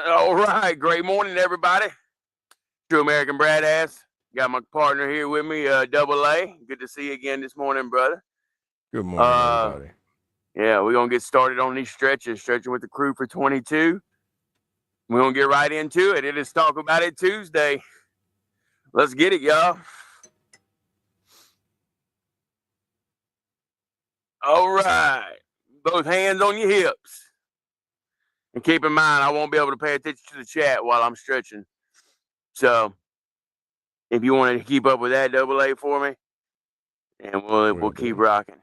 All right. Great morning, everybody. True American Brad Ass. Got my partner here with me, Double A. Good to see you again this morning, brother. Good morning, everybody. Yeah, we're going to get started on these stretches, stretching with the crew for 22. We're going to get right into it. It is Talk About It Tuesday. Let's get it, y'all. All right. Both hands on your hips. And keep in mind, I won't be able to pay attention to the chat while I'm stretching. So, if you want to keep up with that, Double A, for me, and we'll keep rocking.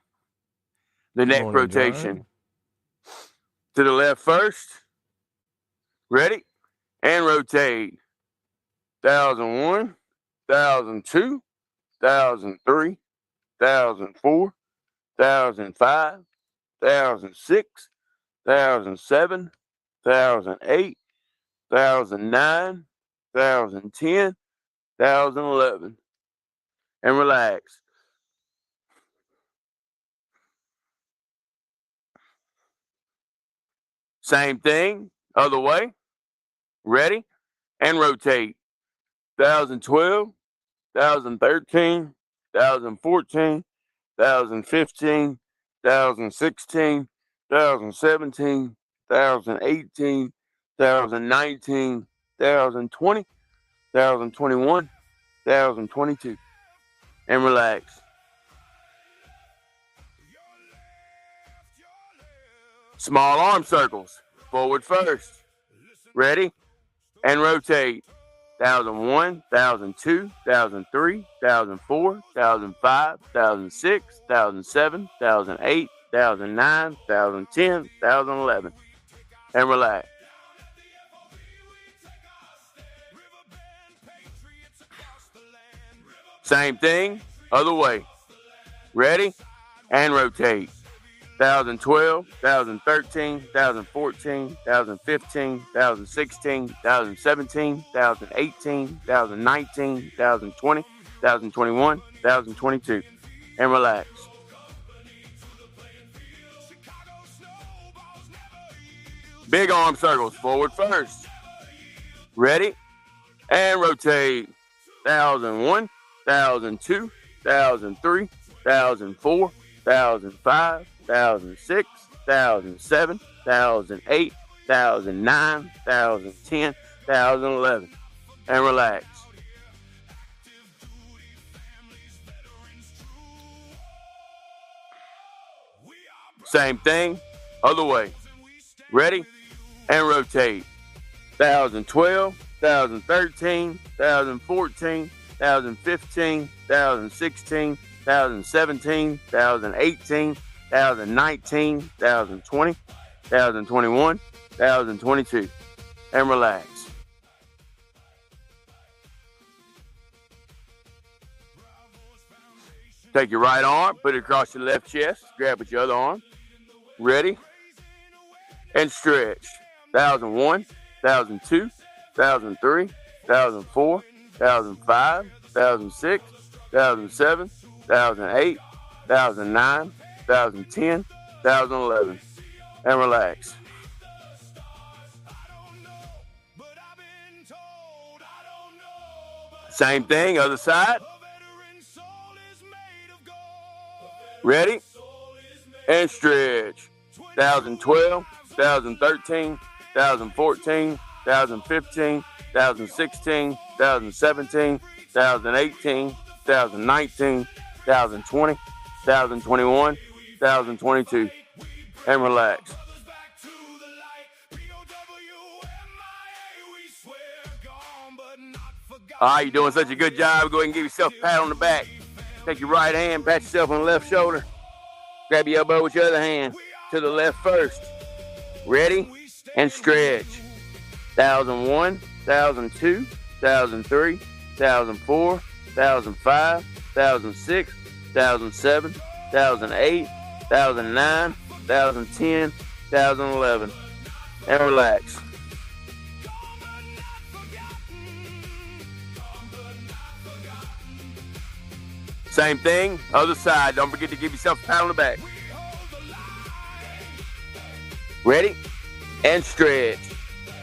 The neck rotation. John. To the left first. Ready? And rotate. 1001, 1002, 1003, 1004, 1005, 1006, 1007, 1008, 1009, 1010, 1011. And relax. Same thing, other way. Ready? And rotate. 1012, 1013, 1014, 1015, 1016, 1017, 1018, 1019, 1020, 1021, 1022. And relax. Small arm circles. Forward first. Ready? And rotate. 1001, 1002, 1003, 1004, 1005, 1006, 1007, 1008, 1009, 1010, 1011. And relax. Same thing, other way. Ready? And rotate. 1012, 1013, 1014, 1015, 1016, 1017, 1018, 1019, 1020, 1021, 1022. And relax. Big arm circles, forward first. Ready? And rotate. 1001, 1002, 1003, 1004, 1005, 1006, 1007, 1008, 1009, 1010, 1011. And relax. Same thing, other way. Ready? And rotate. 1012, 1013, 1014, 1015, 1016, 1017, 1018, 1019, 1020, 1021, 1022. And relax. Take your right arm, put it across your left chest, grab with your other arm. Ready? And stretch. 1001, 1002, 1003, 1004, 1005, 1006, 1007, 1008, 1009, 1010, 1011. And relax. Same thing, other side. Ready? And stretch. 1012, 1013, 1014, 1015, 1016, 2017, 2018, 2019, 2020, 2021, 2022. And relax. All right, you're doing such a good job. Go ahead and give yourself a pat on the back. Take your right hand, pat yourself on the left shoulder. Grab your elbow with your other hand to the left first. Ready? And stretch. 1001, 1002, 1003, 1004, 1005, 1006, 1007, 1008, 1009, 2010, 2011. And relax. Same thing, other side. Don't forget to give yourself a pat on the back. Ready? And stretch.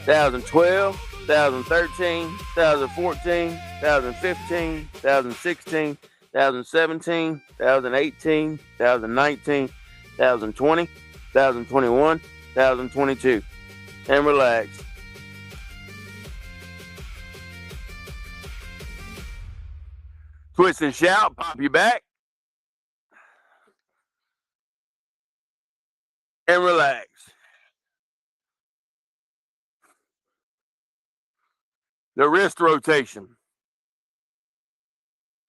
2012, 2013, 2014, 2015, 2016, 2017, 2018, 2019, 2020, 2021, 2022. And relax. Twist and shout, pop your back. And relax. The wrist rotation.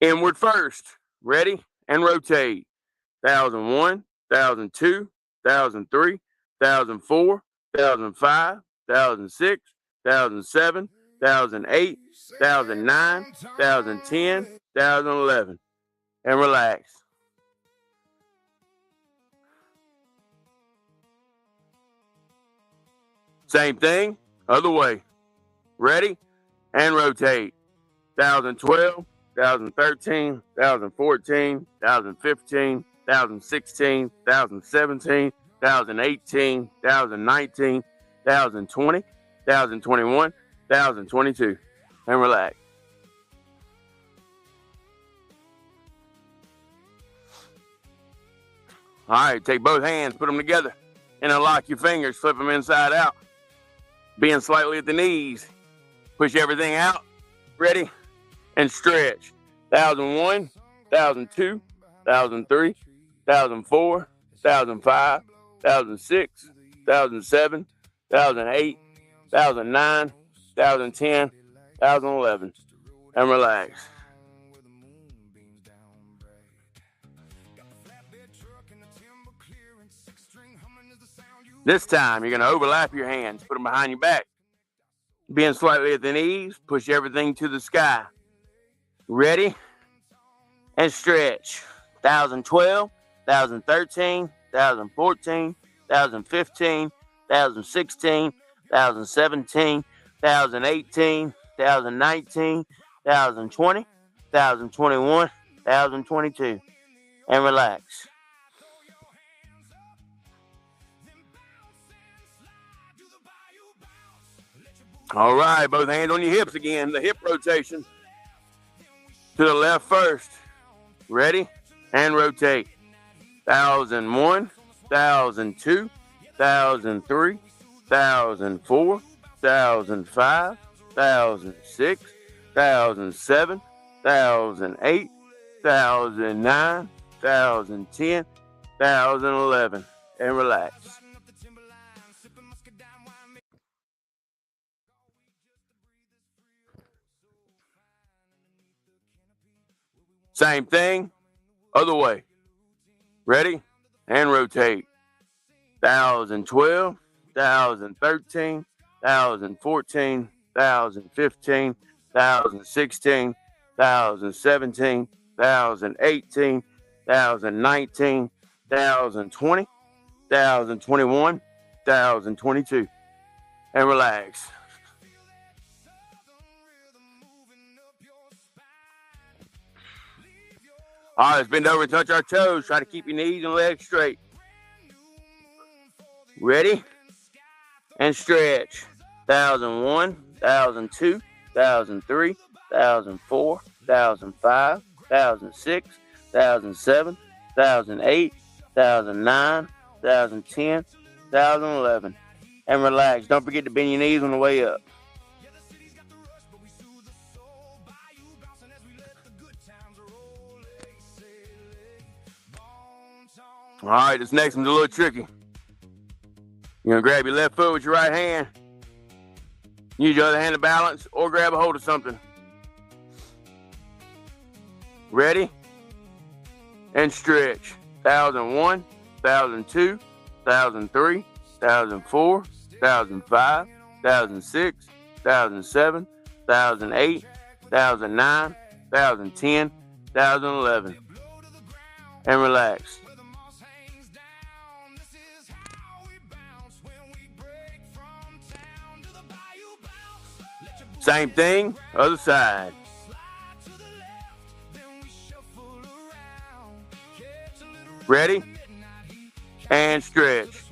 Inward first. Ready? And rotate. 2001, 2002, 2003, 2004, 2005, 2006, 2007, 2008, 2009, 2010, 2011. And relax. Same thing, other way. Ready? And rotate. 2012, 2013, 2014, 2015, 2016, 2017, 2018, 2019, 2020, 2021, 2022. And relax. All right, take both hands, put them together, and unlock your fingers, flip them inside out. Bend slightly at the knees. Push everything out. Ready? And stretch. 2001, 2002, 2003, 2004, 2005, 2006, 2007, 2008, 2009, 2010, 2011. And relax. This time, you're going to overlap your hands. Put them behind your back. Bend slightly at the knees. Push everything to the sky. Ready? And stretch. 2012, 2013, 2014, 2015, 2016, 2017, 2018, 2019, 2020, 2021, 2022. And relax. All right, both hands on your hips again. The hip rotation. To the left first. Ready? And rotate. 2001, 2002, 2003, 2004, 2005, 2006, 2007, 2008, 2009, 2010, 2011. And relax. Same thing, other way. Ready? And rotate. 2012, 2013, 2014, 2015, 2016, 2017, 2018, 2019, 2020, 2021, 2022. And relax. All right, let's bend over and touch our toes. Try to keep your knees and legs straight. Ready? And stretch. 2001, 2002, 2003, 2004, 2005, 2006, 2007, 2008, 2009, 2010, 2011. And relax. Don't forget to bend your knees on the way up. All right, this next one's a little tricky. You're going to grab your left foot with your right hand. Use your other hand to balance or grab a hold of something. Ready? And stretch. 2001, 2002, 2003, 2004, 2005, 2006, 2007, 2008, 2009, 2010, 2011. And relax. Same thing, other side. Ready? And stretch.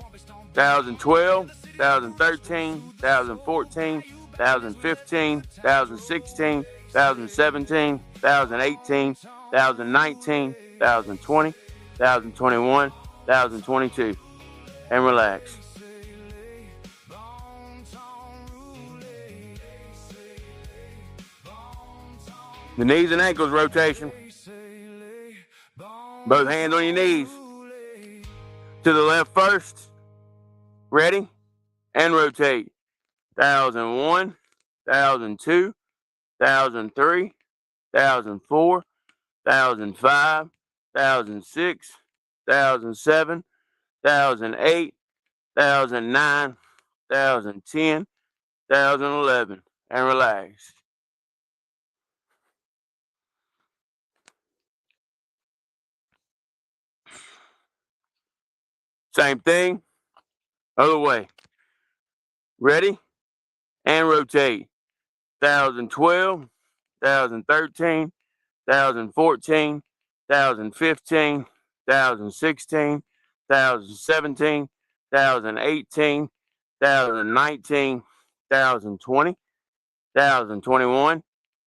2012, 2013, 2014, 2015, 2016, 2017, 2018, 2019, 2020, 2021, 2022. And relax. The knees and ankles rotation. Both hands on your knees. To the left first. Ready? And rotate. 1001, 1002, 1003, 1004, 1005, 1006, 1007, 1008, 1009, 1010, 1011. And relax. Same thing, other way. Ready? And rotate. 1012, 1013, 1014, 1015, 1016, 1017, 1018, 1019, 1020, 1021,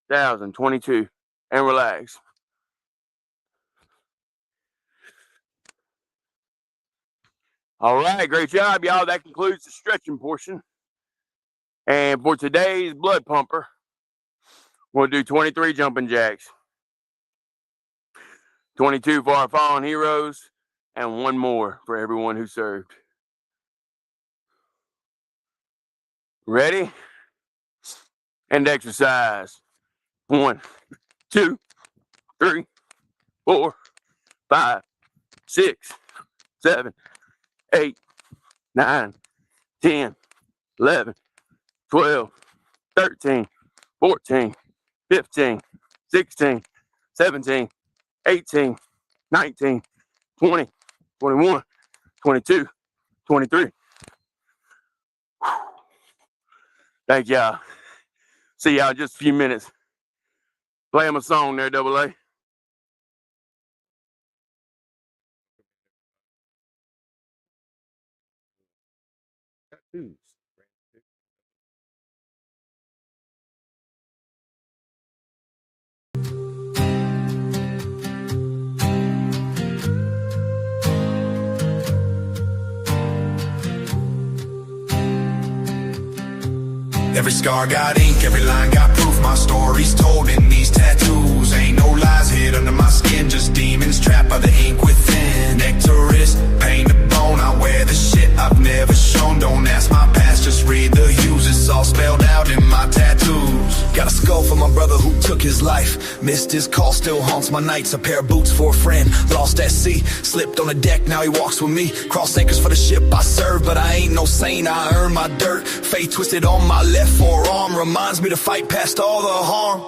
1022. And relax. All right, great job, y'all. That concludes the stretching portion. And for today's blood pumper, we'll do 23 jumping jacks, 22 for our fallen heroes, and one more for everyone who served. Ready? And exercise. 1, 2, 3, 4, 5, 6, 7, 8, 9, 10, 11, 12, 13, 14, 15, 16, 17, 18, 19, 20, 21, 22, 23. Thank y'all. See y'all in just a few minutes. Play them a song there, Double A. Every scar got ink, every line got proof. My story's told in these tattoos. Ain't no lies hid under my skin, just demons trapped by the ink within. Neck to wrist, pain to bone, I wear the shit I've never shown. Don't ask my past, just read the hues. It's all spelled out in my tattoos. Got a skull for my brother who took his life. Missed his call, still haunts my nights. A pair of boots for a friend, lost at sea. Slipped on the deck, now he walks with me. Cross anchors for the ship I serve, but I ain't no saint, I earn my dirt. Faith twisted on my left forearm reminds me to fight past all the harm.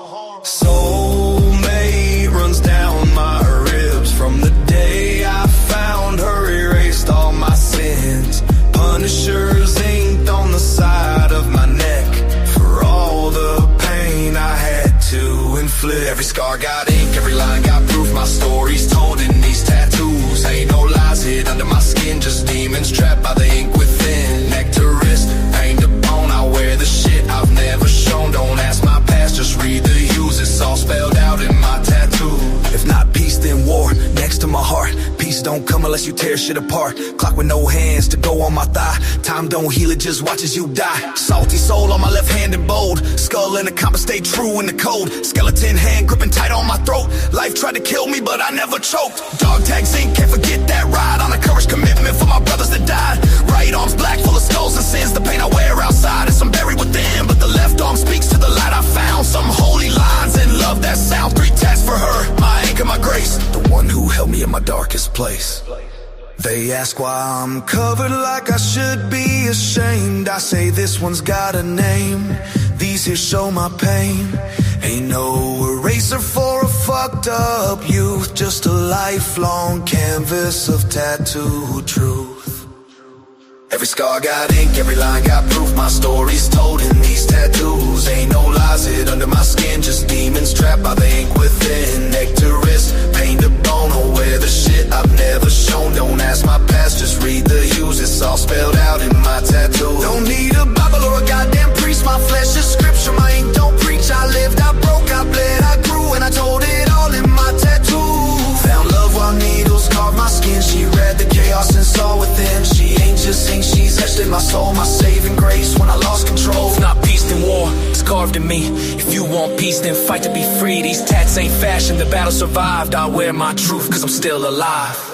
Soulmate runs down my ribs. From the day I found her, erased all my sins. Punishers inked on the side of my neck for all the pain I had to inflict. Every scar got ink, every line got proof. My story's told in these tattoos. Ain't no lies hid under my skin, just demons trapped by the ink within. Neck to wrist, pain to bone, I wear the shit I've never shown. Don't ask my past, just read the hues. It's all spelled out in my tattoo. If not peace, then war, next to my heart. Peace don't come unless you tear shit apart. Clock with no hands to go on my thigh. Time don't heal it, just watches you die. Salty soul on my left hand and bold. Skull in the compass, stay true in the cold. Skeleton hand gripping tight on my throat. Life tried to kill me, but I never choked. Dog tag zinc, can't forget that ride. On a courage commitment for my brothers that died. Right arm's black, full of skulls and sins. The pain I wear outside is some buried within. But the left arm speaks to the light I found. Some holy lines and love that sound. 3 tats for her, my anchor, my grace. The one who held me in my darkest place. They ask why I'm covered like I should be ashamed. I say this one's got a name. These here show my pain. Ain't no eraser for a fucked up youth. Just a lifelong canvas of tattooed truth. Every scar got ink, every line got proof. My story's told in these tattoos. Ain't no lies hid under my skin, just demons trapped by the ink within. Neck to wrist, pain to bone, I'll wear the shit I've never shown. Don't ask my past, just read the hues. It's all spelled out in my tattoo. Don't Christ in my soul, my saving grace when I lost control. It's not peace then war, it's carved in me. If you want peace then fight to be free. These tats ain't fashion, the battle survived. I wear my truth cause I'm still alive.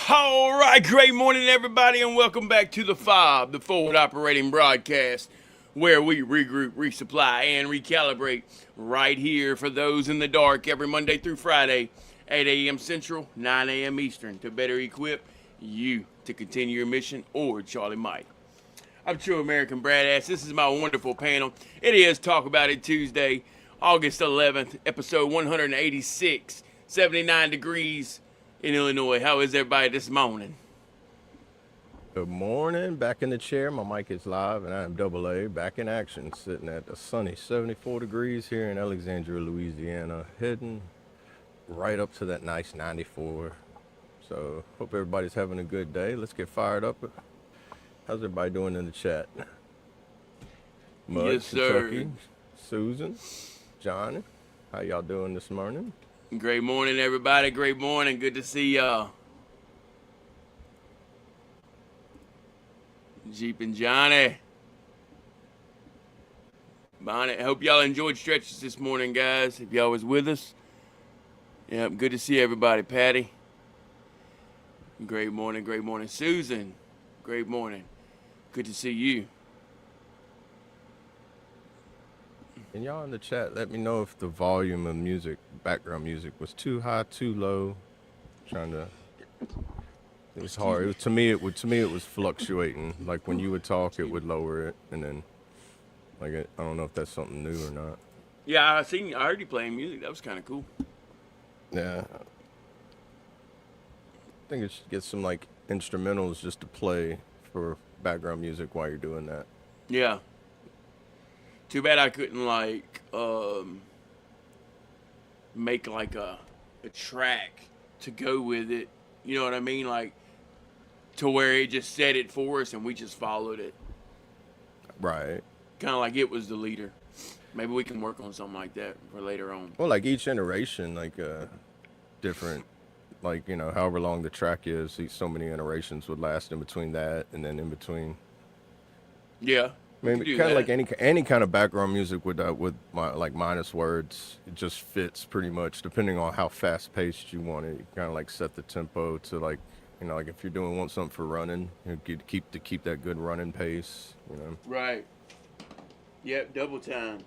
All right, great morning, everybody, and welcome back to the F.O.B, the Forward Operating Broadcast, where we regroup, resupply, and recalibrate right here for those in the dark every Monday through Friday, 8 a.m. Central, 9 a.m. Eastern, to better equip you to continue your mission, or Charlie might. I'm True American Brad Ass. This is my wonderful panel. It is Talk About It Tuesday, August 11th, episode 186, 79 degrees in Illinois. How is everybody this morning? Good morning. Back in the chair. My mic is live, and I am Double A, back in action, sitting at a sunny 74 degrees here in Alexandria, Louisiana, heading right up to that nice 94. So, hope everybody's having a good day. Let's get fired up. How's everybody doing in the chat? Mud, Yes, sir. Kentucky, Susan, Johnny, how y'all doing this morning? Great morning, everybody. Great morning. Good to see y'all. Jeep and Johnny. Bonnet. Hope y'all enjoyed stretches this morning, guys. If y'all was with us. Yep, good to see everybody. Patty. Great morning, great morning. Susan. Great morning. Good to see you. And y'all in the chat, let me know if the volume of music, background music, was too high, too low. It was hard. To me, it was fluctuating. Like when you would talk, it would lower it, and then, I don't know if that's something new or not. Yeah, I heard you playing music. That was kind of cool. Yeah. I think it should get some instrumentals just to play for background music while you're doing that. Yeah. Too bad I couldn't make a track to go with it. You know what I mean? To where it just set it for us and we just followed it. Right. Kind of like it was the leader. Maybe we can work on something like that for later on. Well, each iteration, different, however long the track is, so many iterations would last in between that and then in between. Yeah. I mean, kind of like any kind of background music with minus words, it just fits pretty much depending on how fast paced you want it. You kind of set the tempo to if you're want something for running, you keep that good running pace. Right. Yep. Double time.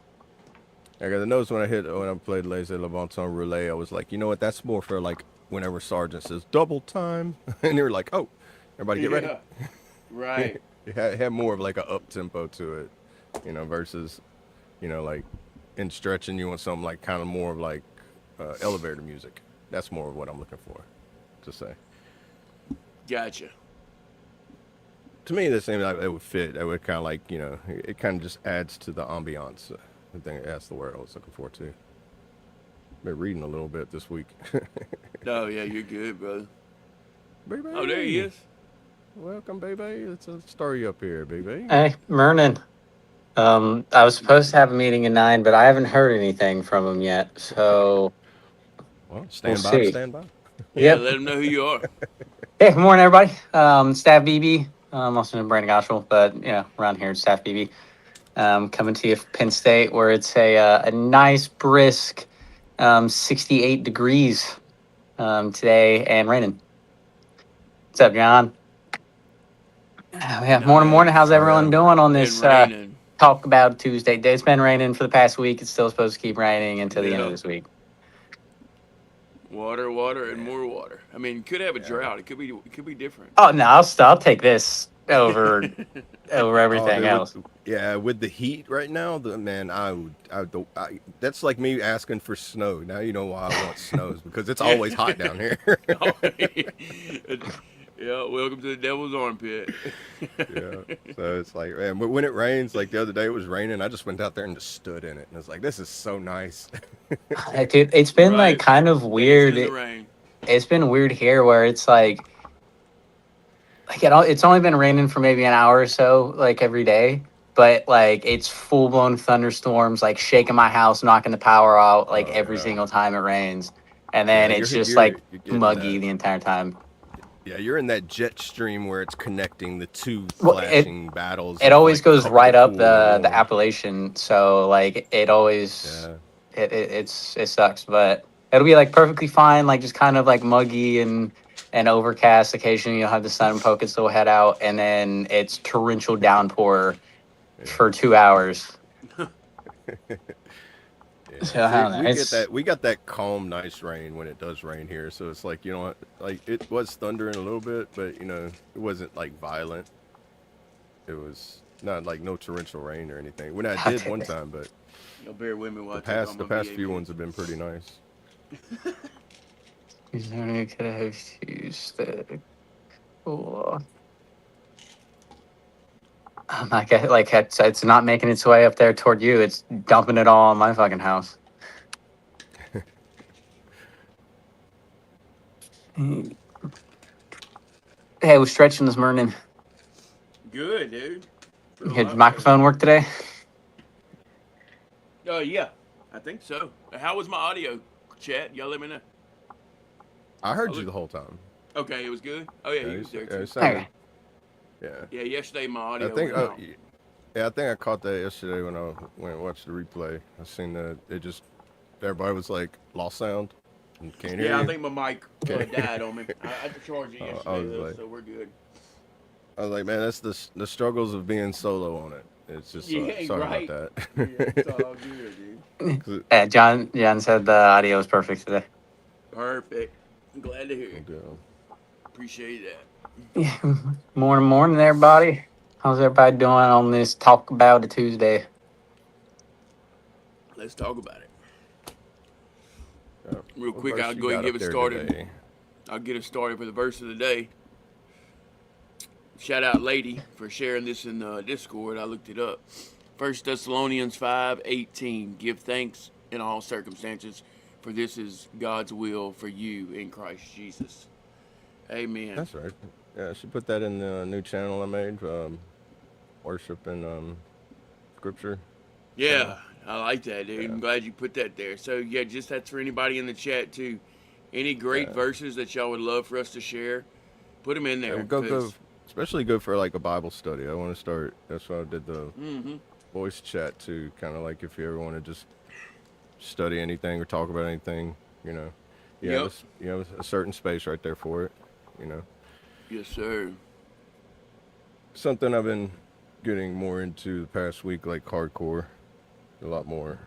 I got the notes when I played Les Le Bon Temps Roulette. I was like, you know what? That's more for whenever Sergeant says double time, and you're like, oh, everybody get ready. Right. It had more of an up tempo to it, versus, in stretching you want something kind of more of elevator music. That's more of what I'm looking for to say. Gotcha. To me, that seems like it would fit. It would kind of it kind of just adds to the ambiance. I think that's the word I was looking for too. Been reading a little bit this week. Oh yeah, you're good, brother. Baby. Oh, there he is. Welcome, baby. Let's start you up here, baby. Hey, Mernon. I was supposed to have a meeting at 9, but I haven't heard anything from him yet. So, well, we'll stand see. by. Yeah, Yep. let him know who you are. Hey, good morning, everybody. Staff BB. I'm also in Brandon Gospel, but around here, it's Staff BB. Coming to you from Penn State, where it's a nice, brisk 68 degrees today and raining. What's up, John? Yeah, morning. How's everyone doing on this Talk About Tuesday? It's been raining for the past week. It's still supposed to keep raining until the end of this week. Water, and more water. I mean, could have a drought. It could be different. Oh no, I'll take this over everything else. With the heat right now, that's like me asking for snow. Now you know why I want snow, because it's always hot down here. Yeah, welcome to the devil's armpit. Yeah, so it's man, when it rains, the other day it was raining, I just went out there and just stood in it, and I was like, this is so nice. Dude, it's been kind of weird. It's been weird here where it's it's only been raining for maybe an hour or so, every day. but like it's full blown thunderstorms, like shaking my house, knocking the power out, like Oh every yeah. single time it rains, and Yeah, then it's just like you're getting muggy that. the entire time. Yeah, you're in that jet stream where it's connecting the two Well, flashing battles it of always like goes the right up cool and the the warm. Appalachian, so like it always Yeah. it sucks, but it'll be like perfectly fine, like just kind of like muggy and overcast. Occasionally you'll have the sun poke its little head out, and then it's torrential downpour for 2 hours. So Yeah, I see, don't know. It's we got that calm, nice rain when it does rain here. So it's like, you know, like it was thundering a little bit, but you know, it wasn't like violent. It was not like no torrential rain or anything. When I did one time, but You'll bear with me while the past few ones have been pretty nice. Cool. Like it's not making its way up there toward you. It's dumping it all on my fucking house. Hey, I was stretching this morning. Good, dude. You had your microphone work today? Oh, yeah. I think so. How was my audio, chat? Y'all let me know. I heard you the whole time. Okay, it was good? Oh, yeah, you was there, too. It sounded, Okay. yeah. Yeah, yesterday my audio I think, went out. yeah, I think I caught that yesterday when I went and watched the replay. I seen that it just, everybody was like, lost sound and can't hear you. Yeah, I think my mic died on me. I had to charge it yesterday, like, so we're good. I was like, man, that's the struggles of being solo on it. It's just sorry right. about that. Yeah, it's all good, dude. John said the audio was perfect today. Perfect. I'm glad to hear it. Yeah. Appreciate that. Yeah. Morning, everybody. How's everybody doing on this Talk About It Tuesday? Let's talk about it. Yeah. Real What quick, verse I'll you go ahead and got give up it there started. today? I'll get us started for the verse of the day. Shout out Lady for sharing this in Discord. I looked it up. 1 Thessalonians 5:18. Give thanks in all circumstances, for this is God's will for you in Christ Jesus. Amen. That's right. Yeah, I should put that in the new channel I made, worship and scripture. Yeah, I like that, dude. Yeah. I'm glad you put that there. So, yeah, just that's for anybody in the chat, too. Any great verses that y'all would love for us to share, put them in there. Go, especially good for like a Bible study. I want to start. That's why I did the voice chat too. Kind of like if you ever want to just study anything or talk about anything, you know, you have a certain space right there for it, you know. Yes, sir. Something I've been getting more into the past week, like hardcore, a lot more.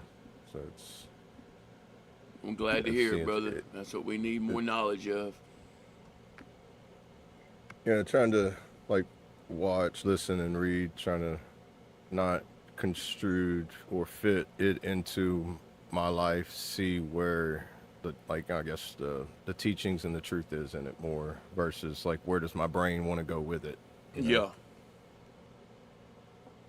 So it's. I'm glad to hear it, brother. That's what we need more knowledge of. Yeah, trying to like watch, listen, and read, trying to not construe or fit it into my life, see where the the teachings and the truth is in it more versus like where does my brain want to go with it. You know? Yeah.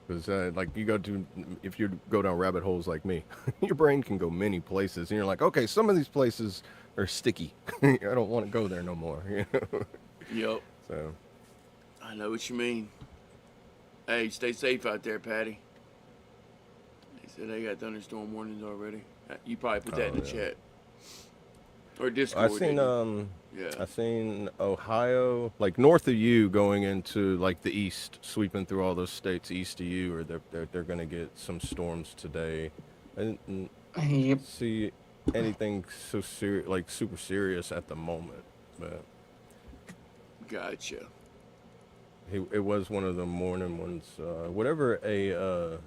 Because like if you go down rabbit holes like me, your brain can go many places, and you're like, okay, some of these places are sticky. I don't want to go there no more. You know? Yep. So. I know what you mean. Hey, stay safe out there, Patty. They said they got thunderstorm warnings already. You probably put that in the chat or Discord. I seen Ohio, like north of you, going into like the east, sweeping through all those states east of you, or they're gonna get some storms today. I didn't see anything so super serious at the moment, but gotcha. It was one of the morning ones. Whatever a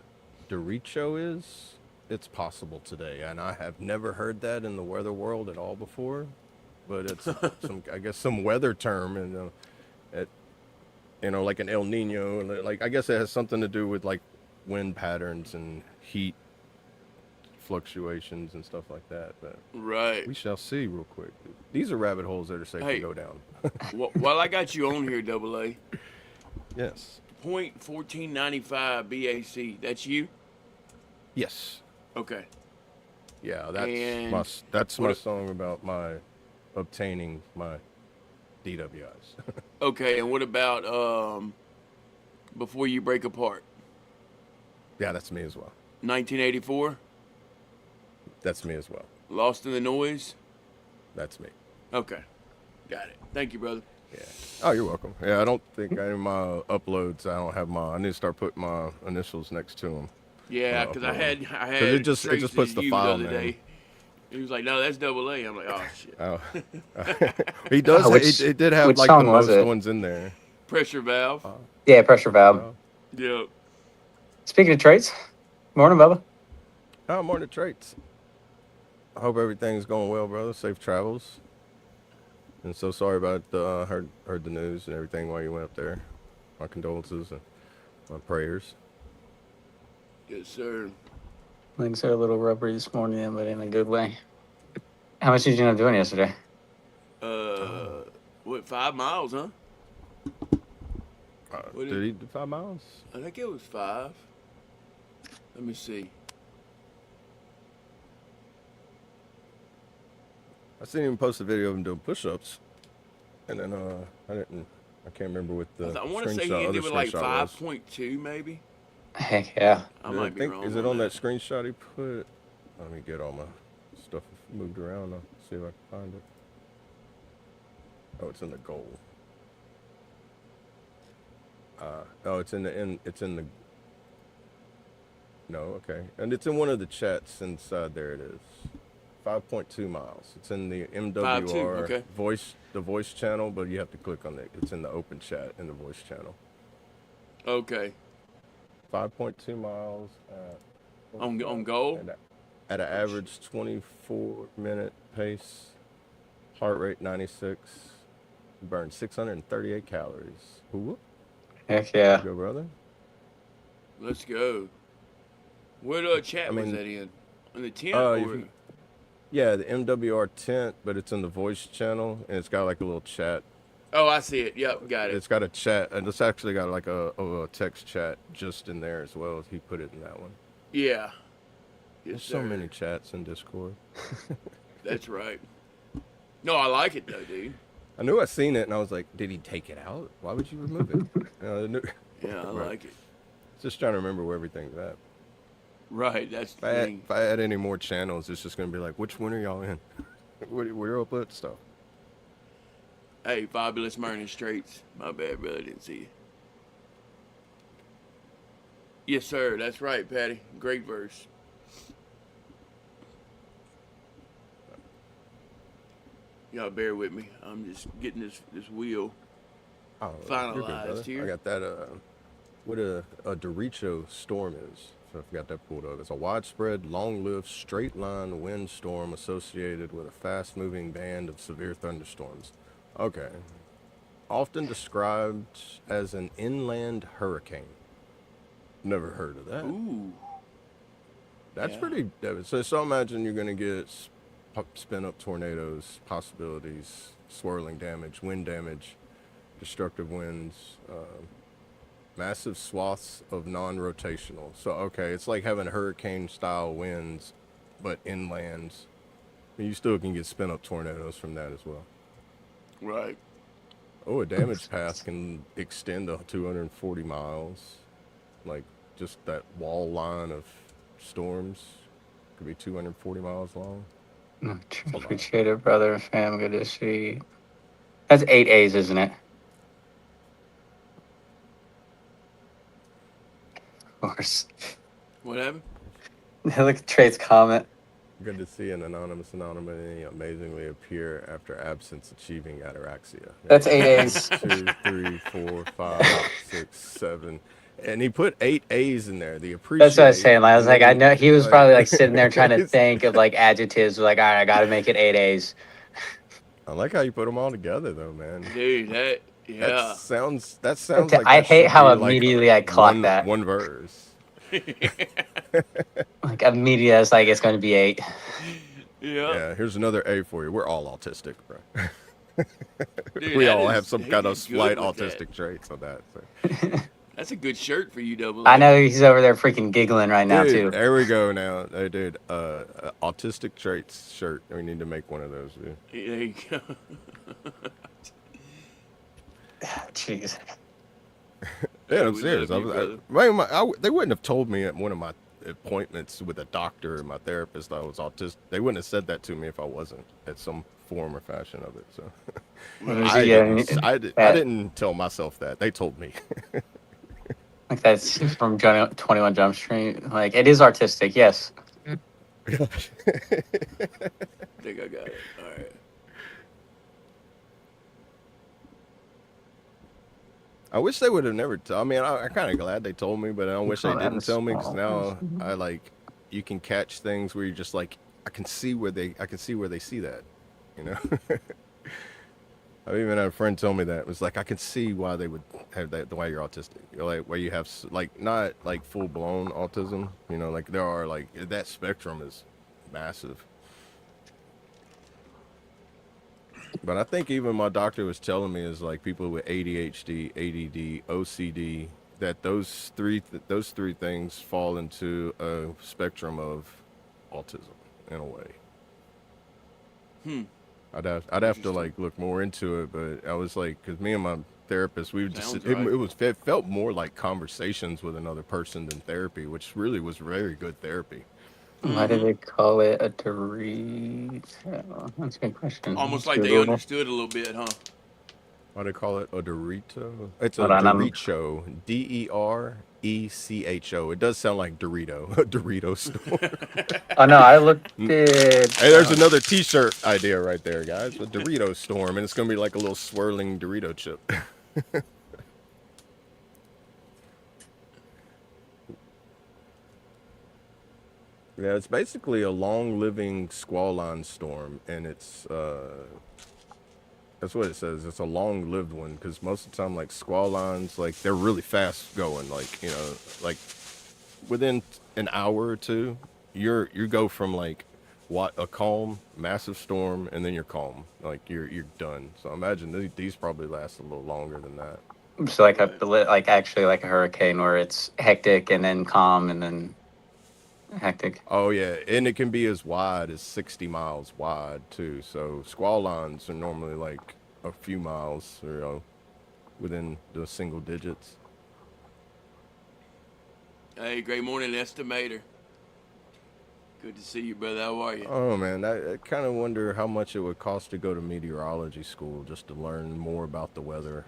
derecho is, it's possible today, and I have never heard that in the weather world at all before. But it's some weather term, and like an El Nino, and like I guess it has something to do with like wind patterns and heat fluctuations and stuff like that. But right, we shall see real quick. These are rabbit holes that are safe to go down. While I got you on here, Double A. Yes. Point 1495 BAC. That's you? Yes. Okay. Yeah, that's my song about my obtaining my DWIs. Okay, and what about Before You Break Apart? Yeah, that's me as well. 1984. That's me as well. Lost in the Noise. That's me. Okay, got it. Thank you, brother. Yeah. Oh, you're welcome. Yeah, I don't think any of my uploads. I don't have I need to start putting my initials next to them. Yeah, because I had it just Tracy's puts the you file other name. day. He was like, "No, that's double A." I'm like, "Oh shit." Oh, he does. It did have which like the song was most it? ones in there. Pressure valve. Yeah, pressure valve. Yep. Speaking of traits, morning, Bubba. Oh, morning, traits. I hope everything's going well, brother. Safe travels. And so sorry about heard the news and everything while you went up there. My condolences and my prayers. Yes, sir. Legs are a little rubbery this morning, but in a good way. How much did you end up doing yesterday? What, 5 miles, huh? Did he do 5 miles? I think it was 5. Let me see. I seen him post a video of him doing push-ups, and then I can't remember what the I want to say he other ended with like screenshot was. 5.2 maybe. Heck yeah. I might be wrong. Is it on that screenshot he put? Let me get all my stuff moved around. I'll see if I can find it. Oh, it's in the goal. Oh, it's in the. No, okay, and it's in one of the chats inside. There it is. 5.2 miles. It's in the MWR okay. the voice channel, but you have to click on it. It's in the open chat in the voice channel. Okay. 5.2 miles on goal. At an average 24-minute pace, heart rate 96, burn 638 calories. Ooh. Heck yeah. Go, brother. Let's go. What chat was that in? In the tent? Yeah, the MWR tent, but it's in the voice channel, and it's got like a little chat. Oh, I see it. Yep, got it. It's got a chat, and it's actually got like a text chat just in there as well. He put it in that one. Yeah. There's so many chats in Discord. That's right. No, I like it though, dude. I knew I seen it, and I was like, did he take it out? Why would you remove it? Yeah, I like it. Just trying to remember where everything's at. Right, that's the thing. If I add any more channels, it's just going to be like, which one are y'all in? Where you upload stuff? Hey, Fabulous Martin Straits. My bad, brother. Didn't see you. Yes, sir. That's right, Patty. Great verse. Y'all bear with me. I'm just getting this wheel finalized here. I got that. What a derecho storm is. So I've got that pulled up. It's a widespread, long-lived, straight-line windstorm associated with a fast-moving band of severe thunderstorms. Okay. Often described as an inland hurricane. Never heard of that. Ooh. That's pretty devastating. So imagine you're going to get spin-up tornadoes, possibilities, swirling damage, wind damage, destructive winds, massive swaths of non-rotational. So, okay, it's like having hurricane-style winds, but inland. You still can get spin-up tornadoes from that as well. Right. Oh, a damage path can extend to 240 miles. Like, just that wall line of storms could be 240 miles long. Appreciate it, brother. Fam, good to see. That's 8 A's, isn't it? Of course. What happened? Look at Trey's comment. Good to see an anonymous anomaly amazingly appear after absence achieving ataraxia. That's 8 A's. 2, 3, 4, 5, 6, 7. And he put 8 A's in there. The appreciate. That's what I was saying. I was like, I know he was probably like sitting there trying to think of like adjectives. Like, all right, I got to make it 8 A's. I like how you put them all together, though, man. Dude, That sounds like I hate how like immediately I clock that. One verse. Like immediately, I was like, it's going to be 8. Yeah. Here's another A for you. We're all autistic, bro. Dude, we all have some kind of slight autistic traits on that. So. That's a good shirt for you, Double. I know he's over there freaking giggling right now, too. There we go now. Hey, dude, autistic traits shirt. We need to make one of those, dude. There you go. Jeez. Yeah, I'm We serious. love you, They wouldn't have told me at one of my appointments with a doctor and my therapist I was autistic. They wouldn't have said that to me if I wasn't at some form or fashion of it. So I didn't tell myself that. They told me. Like that's from 21 Jump Street. Like it is artistic, yes. I think I got it. All right. I wish they would have never I'm kind of glad they told me, but I wish they didn't tell me, because now you can catch things where you're just like, I can see where they see that, you know. I've even had a friend tell me that. It was like, I can see why they would have that, the way you're autistic. You're like, where you have like not like full blown autism, you know, like there are like that spectrum is massive. But I think even my doctor was telling me is like people with ADHD, ADD, OCD, that those three things fall into a spectrum of autism in a way. I'd have to like look more into it, but I was like, because me and my therapist, we would just it felt more like conversations with another person than therapy, which really was very good therapy. Why do they call it a Dorito? That's a good question. Almost like they understood a little bit, huh? Why do they call it a Dorito? It's Hold a on, Derecho. Derecho. It does sound like Dorito. A Dorito store. Oh no, I looked it. Hey, there's another T-shirt idea right there, guys. A Dorito Storm, and it's gonna be like a little swirling Dorito chip. Yeah, it's basically a long-living squall line storm, and it's that's what it says. It's a long-lived one, because most of the time, like squall lines, like they're really fast going. Like, you know, like within an hour or two, you go from like a calm, massive storm, and then you're calm. Like you're done. So I imagine these probably last a little longer than that. So like actually like a hurricane where it's hectic and then calm and then hectic. Oh yeah, and it can be as wide as 60 miles wide too. So squall lines are normally like a few miles, or, you know, within the single digits. Hey, great morning, estimator. Good to see you, brother. How are you? Oh man, I kind of wonder how much it would cost to go to meteorology school just to learn more about the weather.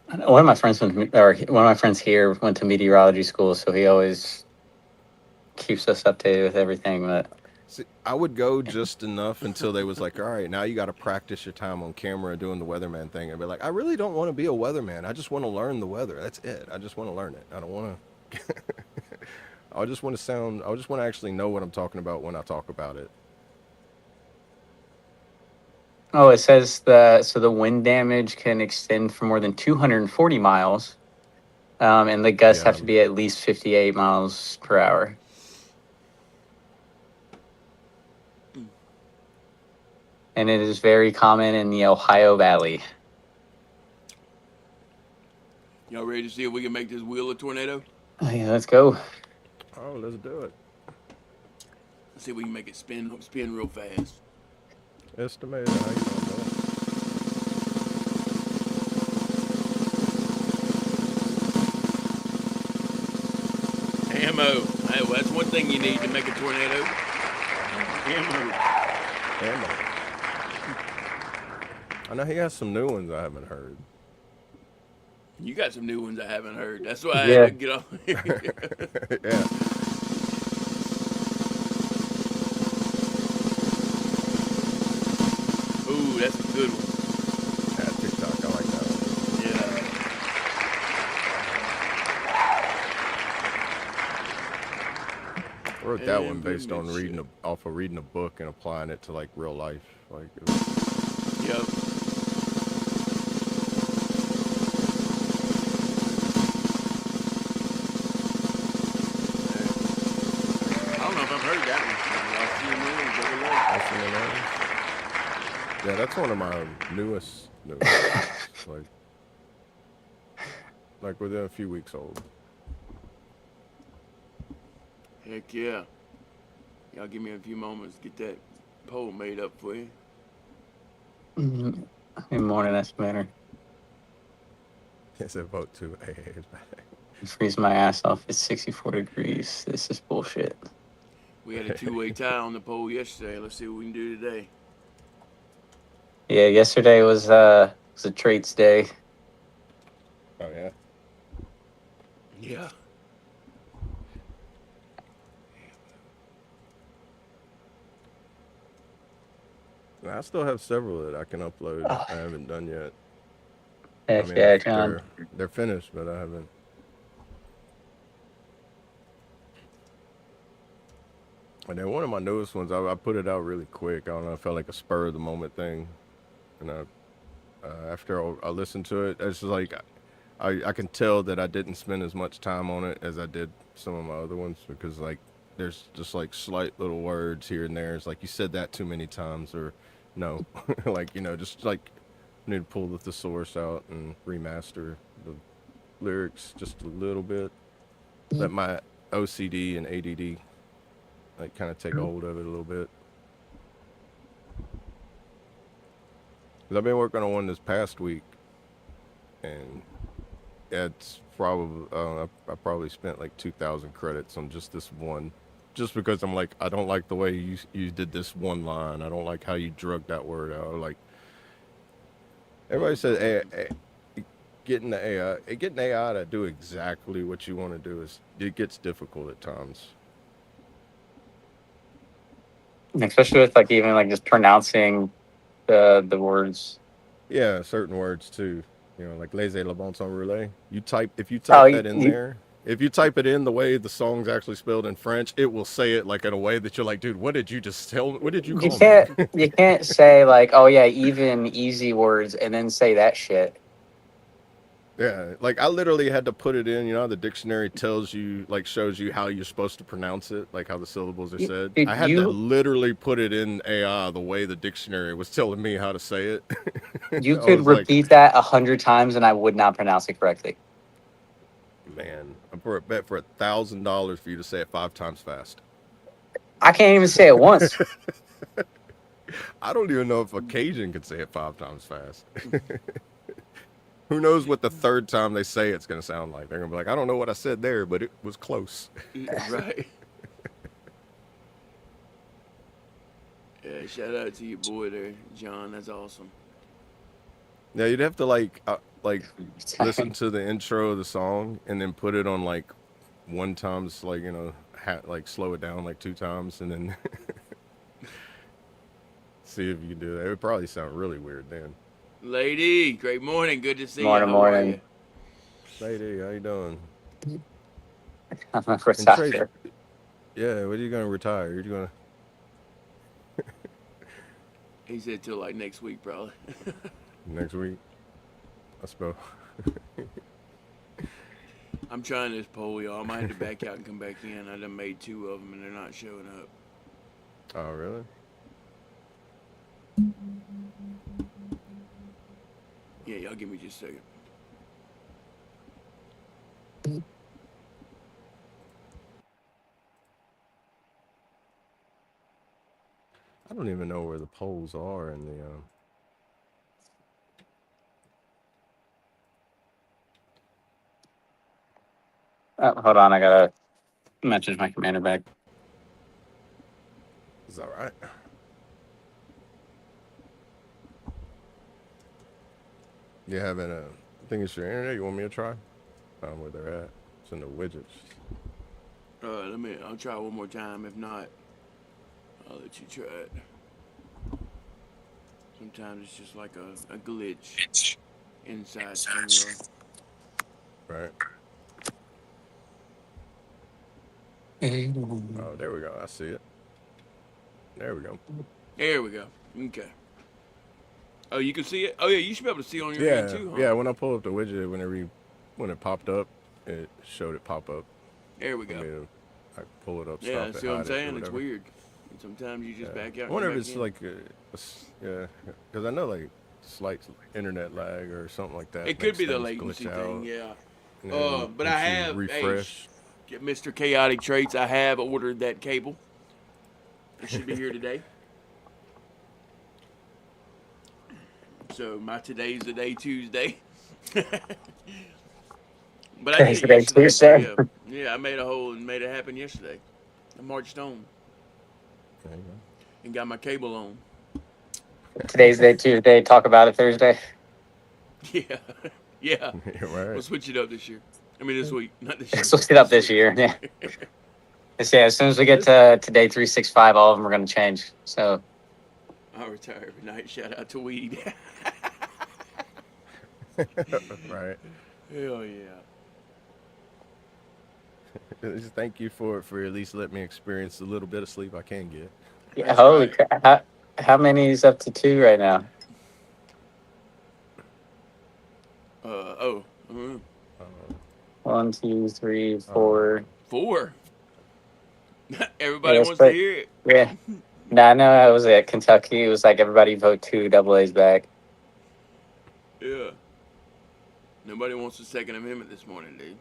One of my friends here went to meteorology school, so he always keeps us updated with everything. But see, I would go just enough until they was like, all right, now you got to practice your time on camera doing the weatherman thing. I'd be like, I really don't want to be a weatherman. I just want to learn the weather. That's it. I just want to learn it. I don't want to. I just want to actually know what I'm talking about when I talk about it. oh, it says the wind damage can extend for more than 240 miles, and the gusts have to be at least 58 miles per hour. And it is very common in the Ohio Valley. Y'all ready to see if we can make this wheel a tornado? Oh, yeah, let's go. Oh, let's do it. Let's see if we can make it spin real fast. Estimated, how you doing, bro? Ammo. Hey, well, that's one thing you need to make a tornado. Ammo. I know he has some new ones I haven't heard. You got some new ones I haven't heard. That's why I had to get on. Yeah. Ooh, that's a good one. Yeah, TikTok, I like that one. Yeah. I wrote that one based on reading a book and applying it to like real life. Like, Yep. Yeah, that's one of my newest like within a few weeks old. Heck yeah. Y'all give me a few moments to get that poll made up for you. Good morning, estimator. It's a vote 2. AA is back. Freeze my ass off. It's 64 degrees. This is bullshit. We had a two-way tie on the poll yesterday. Let's see what we can do today. Yeah, yesterday was a traits day. Oh, yeah? Yeah. I still have several that I can upload. Oh. I haven't done yet. Heck I mean, yeah, John. they're finished, but I haven't. And then one of my newest ones, I put it out really quick. I don't know, it felt like a spur of the moment thing. And after I listened to it, it's just like I can tell that I didn't spend as much time on it as I did some of my other ones, because like there's just like slight little words here and there. It's like you said that too many times, or no, like, you know, just like I need to pull the thesaurus out and remaster the lyrics just a little bit. Let my OCD and ADD like kind of take a hold of it a little bit. Because I've been working on one this past week, and it's probably I probably spent like 2,000 credits on just this one, just because I'm like, I don't like the way you did this one line. I don't like how you drug that word out. Like everybody said, getting AI to do exactly what you want to do it gets difficult at times. Especially with like even like just pronouncing the words. Yeah, certain words too. You know, like laissez le bon temps rouler. If you type that in there, if you type it in the way the song's actually spelled in French, it will say it like in a way that you're like, dude, what did you just tell me? What did you call me? You can't say like, oh yeah, even easy words and then say that shit. Yeah, like I literally had to put it in. You know, the dictionary tells you, like, shows you how you're supposed to pronounce it, like how the syllables are said. Dude, I had to literally put it in AI the way the dictionary was telling me how to say it. You could repeat that 100 times and I would not pronounce it correctly. Man, I'm for a bet for $1,000 for you to say it 5 times fast. I can't even say it once. I don't even know if a Cajun could say it 5 times fast. Who knows what the third time they say it's going to sound like? They're going to be like, I don't know what I said there, but it was close. Right. Yeah, shout out to your boy there, John. That's awesome. Yeah, you'd have to like listen to the intro of the song and then put it on like 1 times, like, you know, like slow it down like 2 times and then see if you can do that. It would probably sound really weird then. Lady, great morning. Good to see Morning, you. How are morning. you? Lady, how you doing? I'm a retire. Yeah, when are you going to retire? You're going to... He said till like next week, probably. Next week? I suppose. I'm trying this poll, y'all. I might have to back out and come back in. I done made 2 of them and they're not showing up. Oh, really? Yeah, y'all give me just a second. I don't even know where the polls are in the... Oh, hold on, I gotta message my commander back. Is that right? You having a... I think it's your internet. You want me to try? Where they're at. It's in the widgets. I'll try one more time. If not, I'll let you try it. Sometimes it's just like a glitch inside. Right. Oh, there we go. I see it. There we go. There we go. Okay. Oh, you can see it? Oh, yeah, you should be able to see it on your end too, huh? Yeah, when I pulled up the widget, when it popped up, it showed it pop up. There we go. I pull it up, yeah, stop it, see what I'm hide it, saying? or It's whatever. weird. And sometimes you just back out. I wonder if it's like, yeah, because I know like slight internet lag or something like that. It could be the things latency glitch thing, out. yeah. But I have, refresh. Hey, Mr. Chaotic Traits, I have ordered that cable. It should be here today. So my today's the day Tuesday. But I did it Today's yesterday, so Tuesday. yeah, I made it happen yesterday. I marched home There you go. and got my cable on. Today's day Tuesday. Talk about it Thursday. Yeah, yeah. You're right. We'll switch it up this year. I mean, this week, not this year. Switch it up this year. Yeah. Yeah, as soon as we get to day 365, all of them are going to change. So I'll retire every night. Shout out to weed. Right. Hell yeah. Just thank you for at least letting me experience a little bit of sleep I can get. yeah, That's holy right. crap! How many is up to 2 right now? Oh. Uh, 1, 2, 3, 4. 4. Everybody Yeah, wants to hear it. Yeah. No, I know I was at Kentucky. It was like everybody vote 2 double A's back. Yeah. Nobody wants the Second Amendment this morning, dude.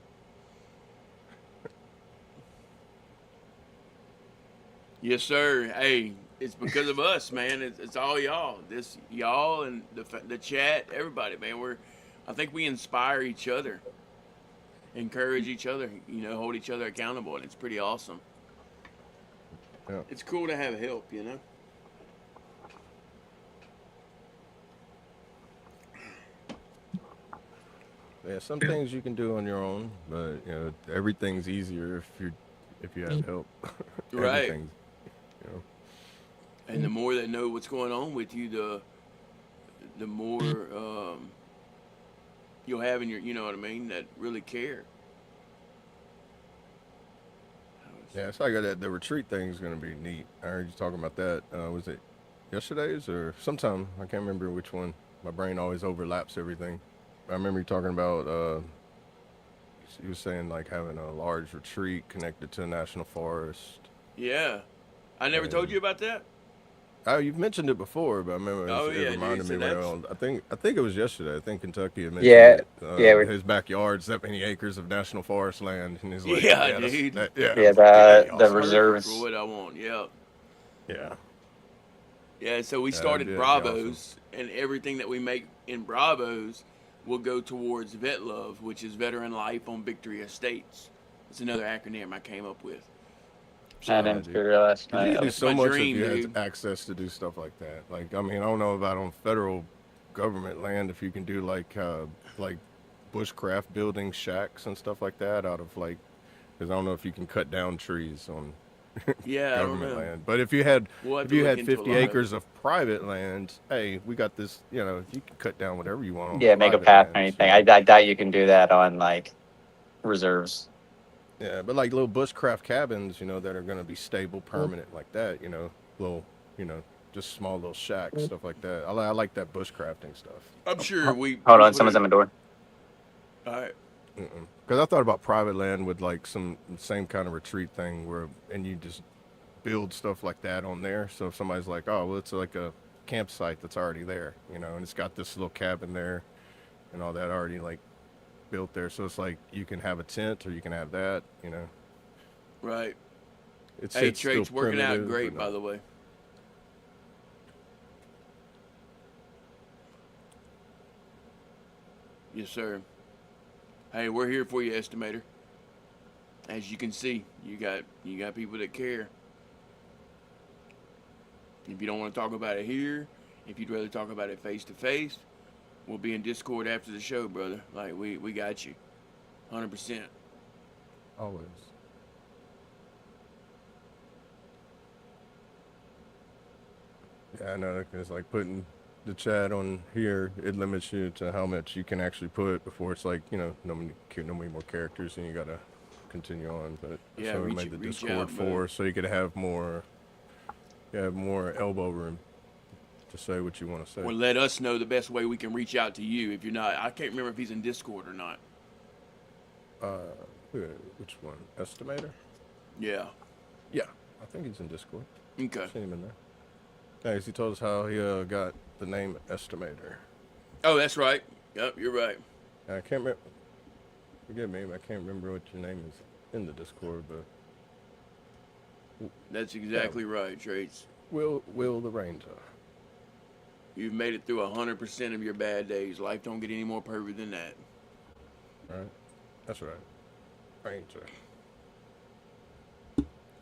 Yes, sir. Hey, it's because of us, man. It's all y'all. This y'all and the chat, everybody, man. I think we inspire each other, encourage each other, hold each other accountable, and it's pretty awesome. Yeah. It's cool to have help, Yeah, some things you can do on your own, but everything's easier if you have help. Right. Everything's, And the more they know what's going on with you, the more you'll have in your, you know what I mean, that really care. Yeah, it's like the retreat thing is going to be neat. I heard you talking about that. Was it yesterday's or sometime? I can't remember which one. My brain always overlaps everything. I remember you talking about, you were saying like having a large retreat connected to a national forest. Yeah. I never told you about that? Oh, you've mentioned it before, but I remember it reminded me dude, I think it was yesterday. I think Kentucky had Yeah, mentioned yeah, his backyard's that many acres of national forest land, and he's like, Yeah, that's- dude. that- yeah. that's The awesome. reserves. For what I want, yeah. Yeah. Yeah, so we Yeah, started that'd be Bravos, and everything that we make in Bravos will go towards Vet Love, which is Veteran Life on Victory Estates. It's another acronym I came up with. I didn't realize. You can do That's so my much dream, if you dude. had access to do stuff like that. Like, I mean, I don't know about on federal government land if you can do like bushcraft building shacks and stuff like that out of like, because I don't know if you can cut down trees on Yeah, government land. But if you had We'll have if to you look had into a 50 lot of acres of private land, hey, we got this. You can cut down whatever you want. On Yeah, make a private path or land, anything. so- I doubt you can do that on like reserves. Yeah, but like little bushcraft cabins, that are going to be stable, permanent, like that. Little, just small little shacks, stuff like that. I like that bushcrafting stuff. I'm sure we. Hold we on, put someone's it- at my door. All right. Because I thought about private land with like some same kind of retreat thing and you just build stuff like that on there. So if somebody's like, oh, well, it's like a campsite that's already there, and it's got this little cabin there and all that already like built there. So it's like you can have a tent or you can have that, Right. It's Hey, still Trade's working out primitive, great, but by not- the way. Yes, sir. Hey, we're here for you, estimator. As you can see, you got people that care. If you don't want to talk about it here, if you'd rather talk about it face to face, we'll be in Discord after the show, brother. Like we got you, 100%. Always. Yeah, I know. It's like putting the chat on here. It limits you to how much you can actually put before it's like no many more characters, and you gotta continue on. But that's Yeah, why we reach- made the reach Discord out, for, man. so you could have more. You have more elbow room to say what you want to say. Or let us know the best way we can reach out to you. If you're not, I can't remember if he's in Discord or not. Which one? Estimator? Yeah. Yeah, I think he's in Discord. Okay. Seen him in there. Thanks. He told us how he got the name Estimator. Oh, that's right. Yep, you're right. I can't remember. Forgive me, I can't remember what your name is in the Discord, but That's exactly right, Trace. Will the Ranger. You've made it through 100% of your bad days. Life don't get any more perfect than that. Right. That's right. Ranger.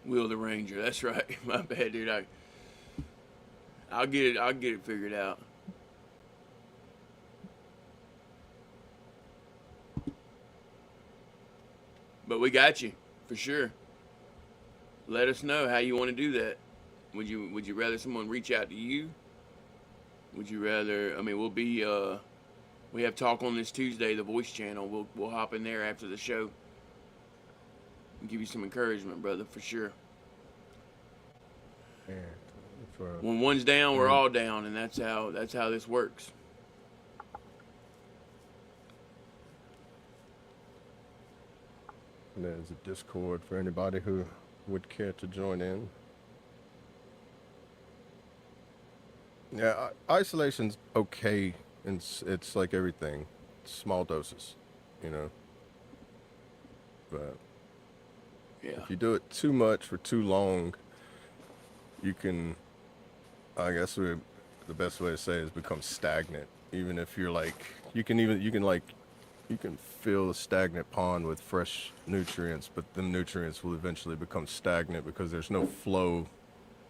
Will the Ranger. That's right. My bad, dude. I'll get it. I'll get it figured out. But we got you for sure. Let us know how you want to do that. Would you rather someone reach out to you? Would you rather? I mean, we have talk on this Tuesday, the Voice channel. We'll hop in there after the show and give you some encouragement, brother, for sure. Yeah. When one's down, we're all down, and that's how this works. There's a Discord for anybody who would care to join in. Yeah, isolation's okay, and it's like everything, small doses, you know. But Yeah. if you do it too much for too long, you can, I guess the best way to say it is become stagnant. Even if you're like, you can fill a stagnant pond with fresh nutrients, but the nutrients will eventually become stagnant because there's no flow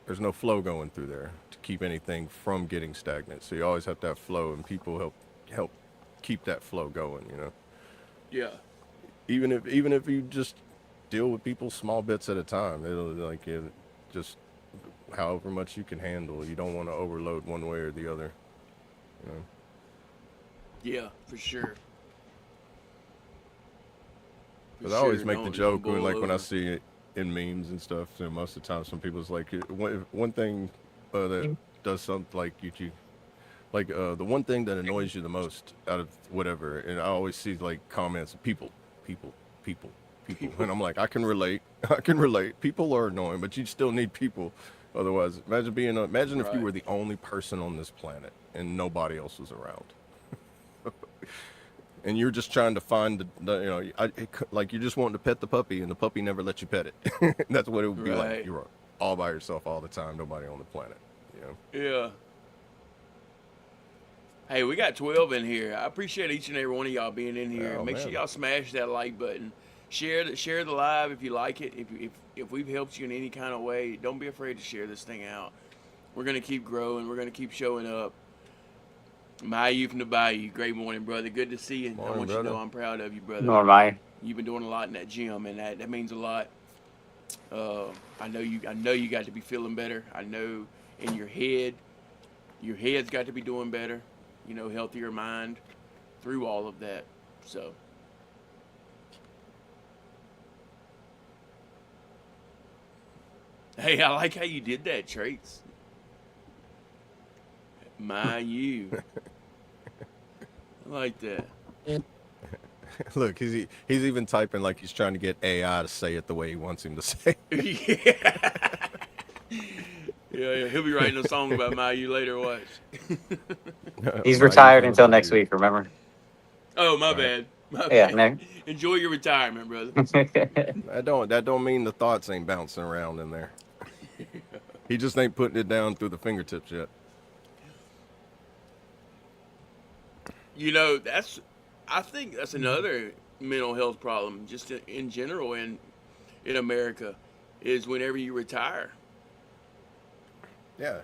going through there to keep anything from getting stagnant. So you always have to have flow, and people help keep that flow going, you know. Yeah. Even if you just deal with people small bits at a time, it just however much you can handle. You don't want to overload one way or the other, you know. Yeah, for sure. Because I always make the joke when I see it in memes and stuff. So most of the time, some people's like, one thing that does something like the one thing that annoys you the most out of whatever, and I always see like comments, people, and I'm like, I can relate. People are annoying, but you still need people. Otherwise, imagine if you were the only person on this planet and nobody else was around. And you're just trying to find like you're just wanting to pet the puppy, and the puppy never lets you pet it. That's what it would be like. You're all by yourself all the time, nobody on the planet. You know? Yeah. Hey, we got 12 in here. I appreciate each and every one of y'all being in here. Oh, Make man. sure y'all smash that like button. Share the live if you like it. If we've helped you in any kind of way, don't be afraid to share this thing out. We're gonna keep growing. We're gonna keep showing up. Mayu from the Bayou, great morning, brother. Good to see you. Morning, I want brother. you to know I'm proud of you, brother. Nor am I. You've been doing a lot in that gym, and that means a lot. I know you got to be feeling better. I know in your head's got to be doing better. You know, healthier mind through all of that. So. Hey, I like how you did that, Traits. You. I like that. Look, he's even typing like he's trying to get AI to say it the way he wants him to say it. Yeah, he'll be writing a song about Mayu later. Watch. He's retired until next week. Remember? Oh, my bad. Yeah. No. Enjoy your retirement, brother. That don't mean the thoughts ain't bouncing around in there. He just ain't putting it down through the fingertips yet. You know, I think that's another mental health problem, just in general in America, is whenever you retire. Yeah.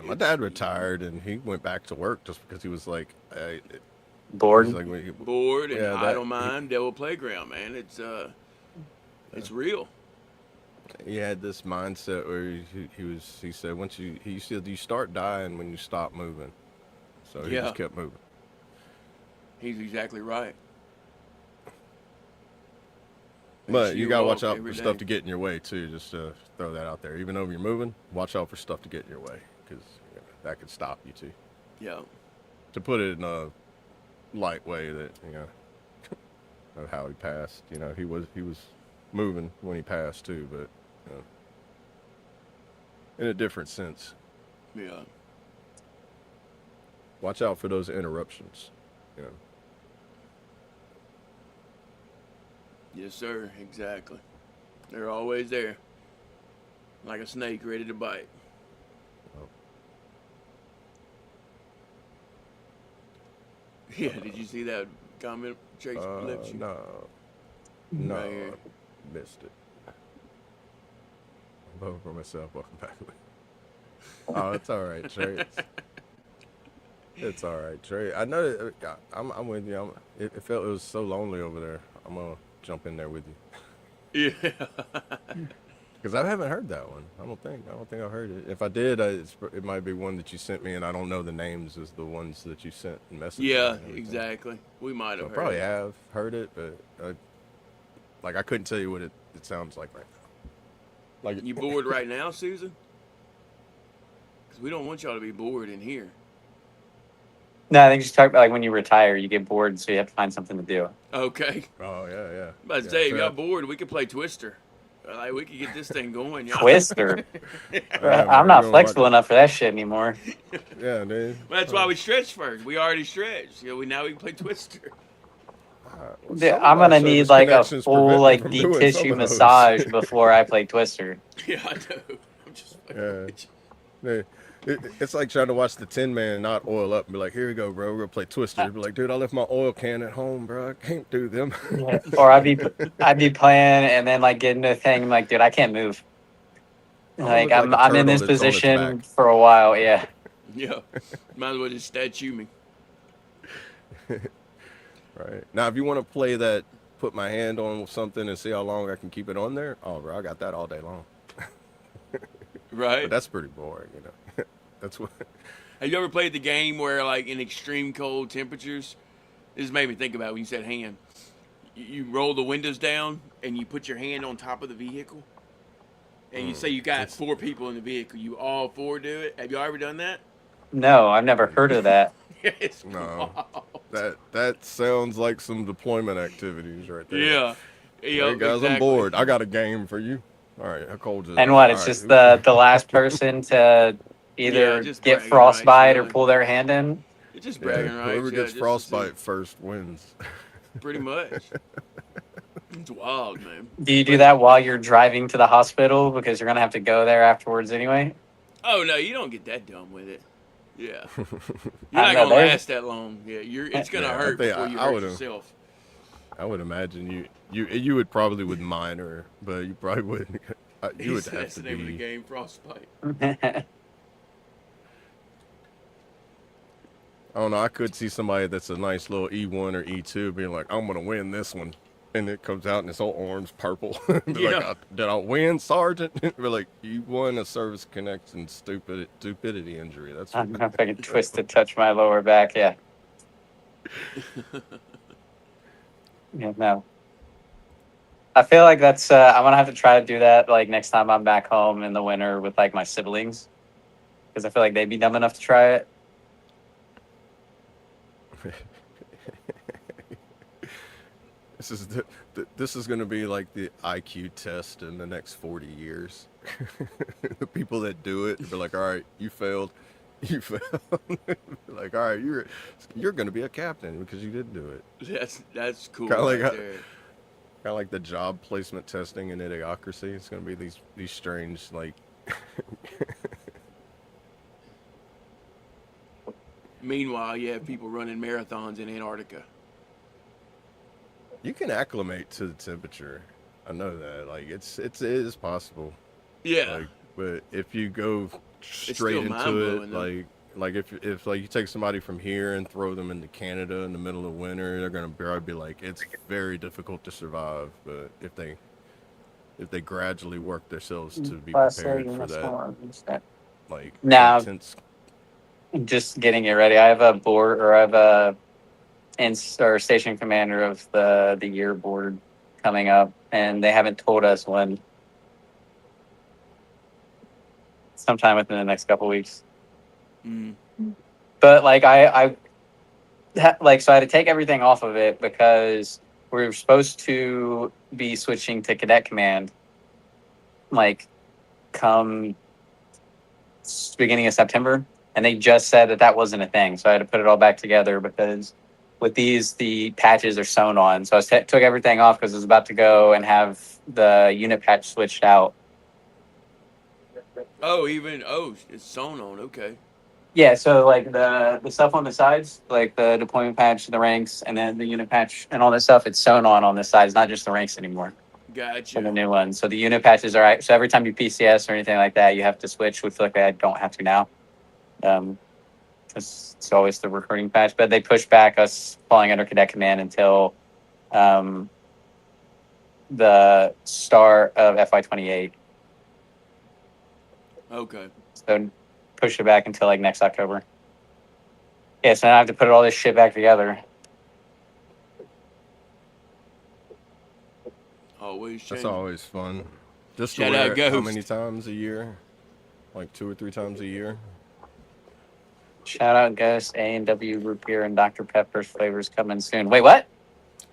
My dad retired and he went back to work just because he was like bored. Bored and idle mind, devil playground, man. It's real. He had this mindset where he said he said you start dying when you stop moving. So he just kept moving. He's exactly right. But you gotta watch out for stuff to get in your way too. Just to throw that out there. Even though you're moving, watch out for stuff to get in your way, because that could stop you too. Yeah. To put it in a light way, that of how he passed. He was moving when he passed too, but in a different sense. Yeah. Watch out for those interruptions. Yes, sir. Exactly. They're always there, like a snake ready to bite. Yeah, did you see that comment Chase left you? No, Right here. I missed it. I'm voting for myself. Welcome back. Oh, it's all right, Trey. It's all right, Trey. I know that, I'm with you. It was so lonely over there. I'm gonna jump in there with you Yeah. because I haven't heard that one. I don't think I've heard it. If I did, it might be one that you sent me, and I don't know the names as the ones that you sent in message. Yeah, exactly. We might So I have probably heard it. have heard it, but I couldn't tell you what it sounds like right now. Like You bored right now, Susan? Because we don't want y'all to be bored in here. No, I think just talk about like when you retire, you get bored, so you have to find something to do. Okay. Oh yeah. But Yeah, Dave, so y'all bored? We could play Twister. Like we could get this thing going, y'all. Twister. Yeah, I'm we're not gonna flexible watch- enough for that shit anymore. Yeah, dude. Well, that's why we stretched first. We already stretched. You know, now we can play Twister. Yeah, I'm gonna need like a full like deep doing some tissue of those. massage before I play Twister. Yeah, I know. I'm just fucking Yeah. with you. Yeah. It's like trying to watch the Tin Man and not oil up and be like, here we go, bro. We're gonna play Twister. Be like, dude, I left my oil can at home, bro. I can't do them. Or I'd be playing and then like get into a thing. I'm like, dude, I can't move. Like look like a I'm in turtle this that's on its position back. for a while. Yeah. Yeah. Might as well just statue me. Right. Now, if you want to play that, put my hand on something and see how long I can keep it on there. Oh, bro, I got that all day long. Right? But that's pretty boring, you know. That's what. Have you ever played the game where, like, in extreme cold temperatures, this made me think about when you said hand. You roll the windows down and you put your hand on top of the vehicle, and you say you got 4 people in the vehicle. You all 4 do it. Have you ever done that? No, I've never heard of that. It's No. wild. That sounds like some deployment activities right there. Yeah. Hey guys, I'm bored. I got a game for you. All right, how cold is it? And what? It's All just right. the last person to either Yeah, just get bragging frostbite rights, or yeah. pull their hand in. It's just Yeah, bragging rights. whoever yeah, gets just to frostbite see. first wins. Pretty much. It's wild, man. Do you do that while you're driving to the hospital because you're gonna have to go there afterwards anyway? Oh no, you don't get that dumb with it. Yeah, you're I not know, gonna there's- last that long. Yeah, it's gonna Yeah, I hurt think before you I hurt would've- yourself. I would imagine you would probably with minor, but you probably wouldn't. You would have That's to the name of the be. game, frostbite. I don't know. I could see somebody that's a nice little E1 or E2 being like, I'm gonna win this one, and it comes out and it's all orange, purple. Be Yeah. like, did I win, Sergeant? Be like, you won a service connection stupidity injury. That's I don't know if I can twist to touch my lower back. Yeah. Yeah, no. I feel like that's. I'm gonna have to try to do that like next time I'm back home in the winter with like my siblings, because I feel like they'd be dumb enough to try it. This is going to be like the IQ test in the next 40 years. The people that do it, they're like, all right, you failed. You failed. Like, all right, you're going to be a captain because you did do it. That's cool. Kinda like right how- there. Kind of like the job placement testing in Idiocracy. It's going to be these strange, like, Meanwhile, you have people running marathons in Antarctica. you can acclimate to the temperature. I know that. Like, it is possible. Yeah. Like, but if you go still straight into mind-blowing, it, though. like if like you take somebody from here and throw them into Canada in the middle of winter, they're gonna probably be like, it's very difficult to survive. But if they gradually work themselves to be prepared for that, like Now- intense. Just getting it ready. I have a board, or I have a station commander of the year board coming up, and they haven't told us when. Sometime within the next couple weeks. Mm. But like so I had to take everything off of it because we were supposed to be switching to cadet command like come beginning of September, and they just said that wasn't a thing, so I had to put it all back together because with these the patches are sewn on, so I took everything off because I was about to go and have the unit patch switched out. Oh, it's sewn on. Okay. Yeah, so like the stuff on the sides, like the deployment patch, the ranks, and then the unit patch and all that stuff, it's sewn on the sides, not just the ranks anymore. For the Gotcha. new one. So the unit patches are right. So every time you PCS or anything like that, you have to switch, which like I don't have to now. It's always the recruiting patch, but they pushed back us falling under cadet command until the start of FY28. Okay. So push it back until like next October. Yeah, so now I have to put all this shit back together. Always That's changing. always fun. Just to Shout wear out it how Ghost. many times a year? Like 2 or 3 times a year? Shout out Ghost, A&W root beer, and Dr. Pepper's flavors coming soon. Wait, what?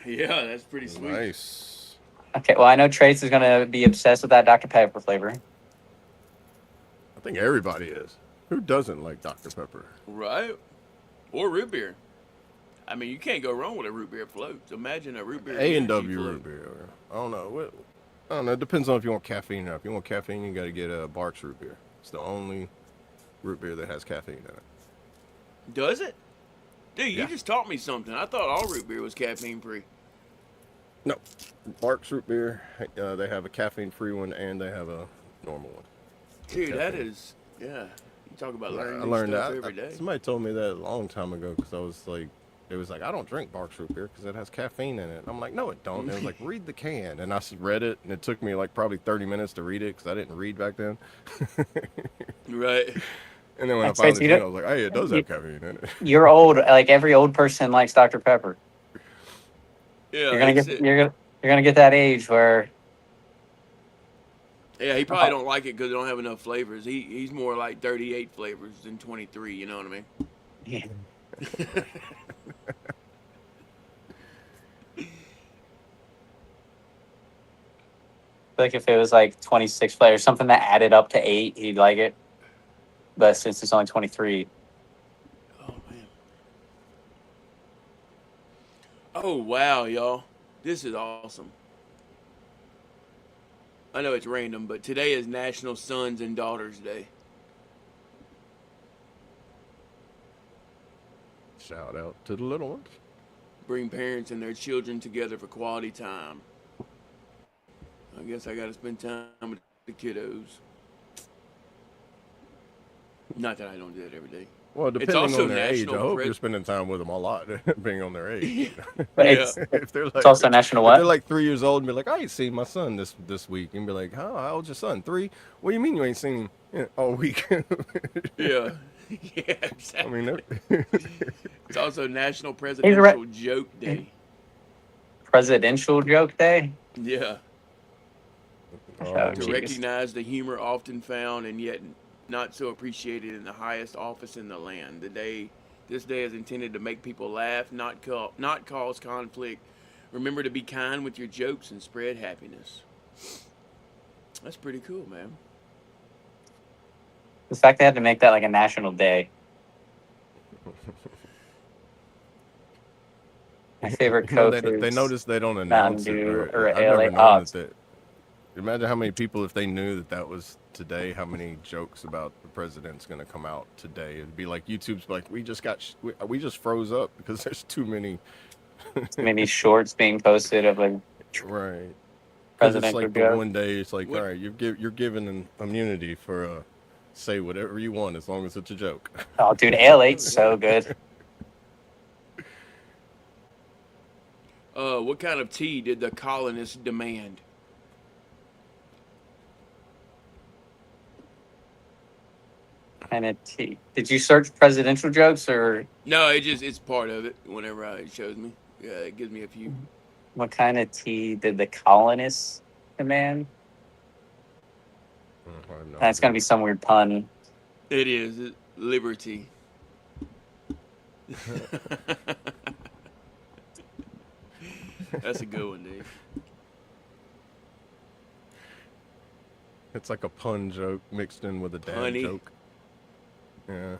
Yeah, that's pretty sweet. Nice. Okay, well, I know Trace is going to be obsessed with that Dr. Pepper flavor. I think everybody is. Who doesn't like Dr. Pepper? Right? Or root beer. I mean, you can't go wrong with a root beer float. Imagine a root beer A&W float. root beer. I don't know. I don't know. It depends on if you want caffeine or not. If you want caffeine, you got to get a Barks root beer. It's the only root beer that has caffeine in it. Does it? Dude, you Yeah. just taught me something. I thought all root beer was caffeine free. No, Barks root beer. They have a caffeine-free one and they have a normal one. Dude, that Caffeine. is, yeah. You talk about Yeah, learning I new learned stuff that. every day. Somebody told me that a long time ago because I was like, it was like, I don't drink Barks root beer because it has caffeine in it. I'm like, no, it don't. And it was like, read the can. And I read it, and it took me like probably 30 minutes to read it because I didn't read back then. Right. And then when I That's right, finally so did, I was like, hey, it does you- have caffeine in it. You're old. Like every old person likes Dr. Pepper. Yeah, You're gonna it's get it. you're gonna get that age where Yeah, he probably don't like it because it don't have enough flavors. He's more like 38 flavors than 23. You know what I mean? like if it was like 26 flavors, something that added up to 8, he'd like it. But since it's only 23, Oh man. Oh wow, y'all. This is awesome. I know it's random, but today is National Sons and Daughters Day. Shout out to the little ones. Bring parents and their children together for quality time. I guess I gotta spend time with the kiddos. Not that I don't do that every day. Well, It's depending also on their age, I National hope Pre- you're spending time with them a lot, being on their age. but Yeah. If they're like, it's also National if they're what? like 3 years old and be like, I ain't seen my son this week, and be like, how old's your son? 3? What do you mean you ain't seen him all week? Yeah. Yeah, I exactly. mean, It's also National Presidential Joke Day. Presidential joke day. Yeah. oh, Oh, To jeez. recognize the humor often found and yet not so appreciated in the highest office in the land. This day is intended to make people laugh, not cause conflict. Remember to be kind with your jokes and spread happiness. That's pretty cool, man. The fact they had to make that like a national day. My favorite no, Coke they is notice they don't announce it. Dew or I've LA never known Odds. that. Imagine how many people, if they knew that was today, how many jokes about the president's going to come out today. It'd be like YouTube's like, we just froze up because there's too many. Maybe shorts being posted of like Right. Because it's presidential like the jokes. one day, it's like, What- all right, you're given an immunity for say whatever you want as long as it's a joke. Oh, dude, AL8's so good. What kind of tea did the colonists demand? Kind of tea. Did you search presidential jokes or No, it's part of it. Whenever it shows me, yeah, it gives me a few. what kind of tea did the colonists demand? I have no That's idea. gonna be some weird pun. It is liberty. That's a good one, dude. It's like a pun joke mixed in with a dad Punny. joke. Yeah.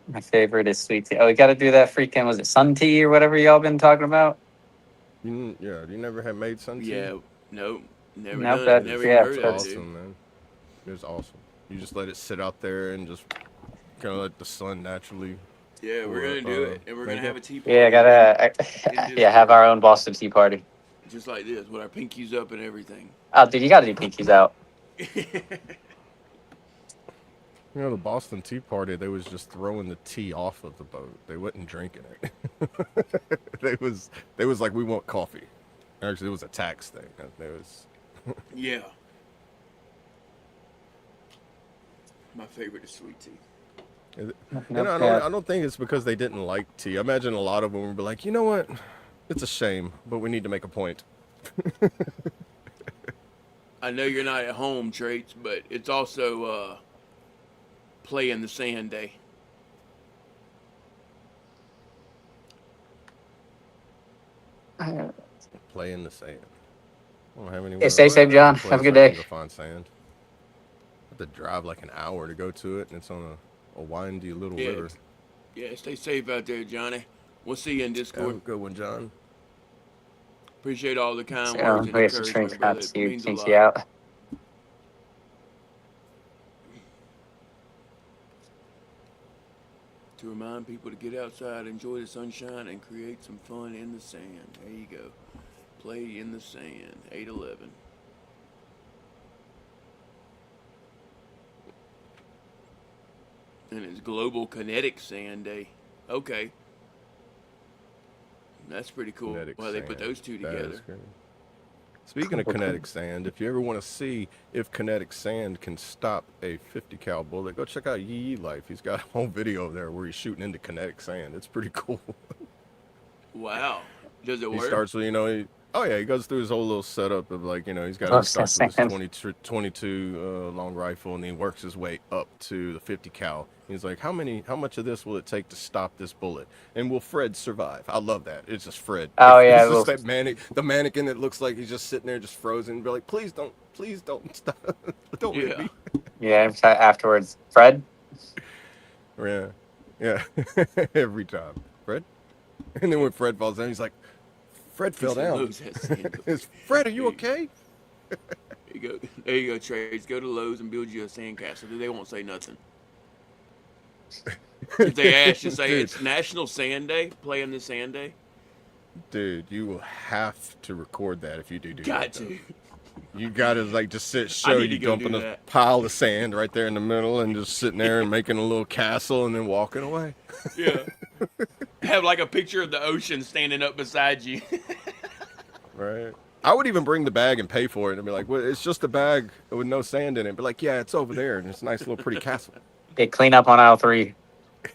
My favorite is sweet tea. Oh, we got to do that freaking, was it sun tea or whatever y'all been talking about? You never had made sun tea? Yeah, nope, never Nope, done. that- Never yeah, even heard It's of it, awesome, dude. man. It's awesome. You just let it sit out there and just kind of let the sun naturally. Yeah, we're gonna do it, and we're gonna have a tea party. Yeah, have our own Boston Tea Party. Just like this, with our pinkies up and everything. Oh, dude, you got to do pinkies out. You know, the Boston Tea Party, they was just throwing the tea off of the boat. They wasn't drinking it. they was like, we want coffee. Actually, it was a tax thing. Yeah. My favorite is sweet tea. I don't think it's because they didn't like tea. I imagine a lot of them would be like, you know what? It's a shame, but we need to make a point. I know you're not at home, Traits, but it's also play in the sand day. Play in the sand. I don't have Hey, stay safe, John. Have a good day. Go find sand. I have to drive like an hour to go to it, and it's on a windy little river. Yeah, stay safe out there, Johnny. We'll see you in Discord. Have a good one, John. Appreciate all the kind words and We have some encouragement, brother. It means a lot. out. To remind people to get outside, enjoy the sunshine, and create some fun in the sand. There you go. Play in the sand. 8/11. And it's Global Kinetic Sand Day. Okay. That's pretty cool. Kinetic Well, they put sand. those two That together. is great. Speaking of kinetic sand, if you ever want to see if kinetic sand can stop a 50 cal bullet, go check out Yee Life. He's got a whole video there where he's shooting into kinetic sand. It's pretty cool. Wow. Does it He work? starts with, he goes through his whole little setup of like, he's got he starts with his 22 long rifle, and he works his way up to the 50 cal. He's like, how much of this will it take to stop this bullet? And will Fred survive? I love that. It's just Fred. Oh, yeah. It's just that the mannequin that looks like he's just sitting there just frozen. Be like, please don't stop. Don't hit me. Yeah, afterwards. Fred? Yeah. Every time. Fred? And then when Fred falls down, he's like, Fred fell down. Fred, are you okay? There you go, Trades. Go to Lowe's and build you a sandcastle. They won't say nothing. If they ask, you say it's National Sand Day. Play in the Sand Day. Dude, you will have to record that if you do Got that. to. You gotta show you dumping a pile of sand right there in the middle and just sitting there and making a little castle and then walking away. Yeah. Have like a picture of the ocean standing up beside you. Right. I would even bring the bag and pay for it and be like, well, it's just a bag with no sand in it. But like, yeah, it's over there and it's a nice little pretty castle. They clean up on aisle 3.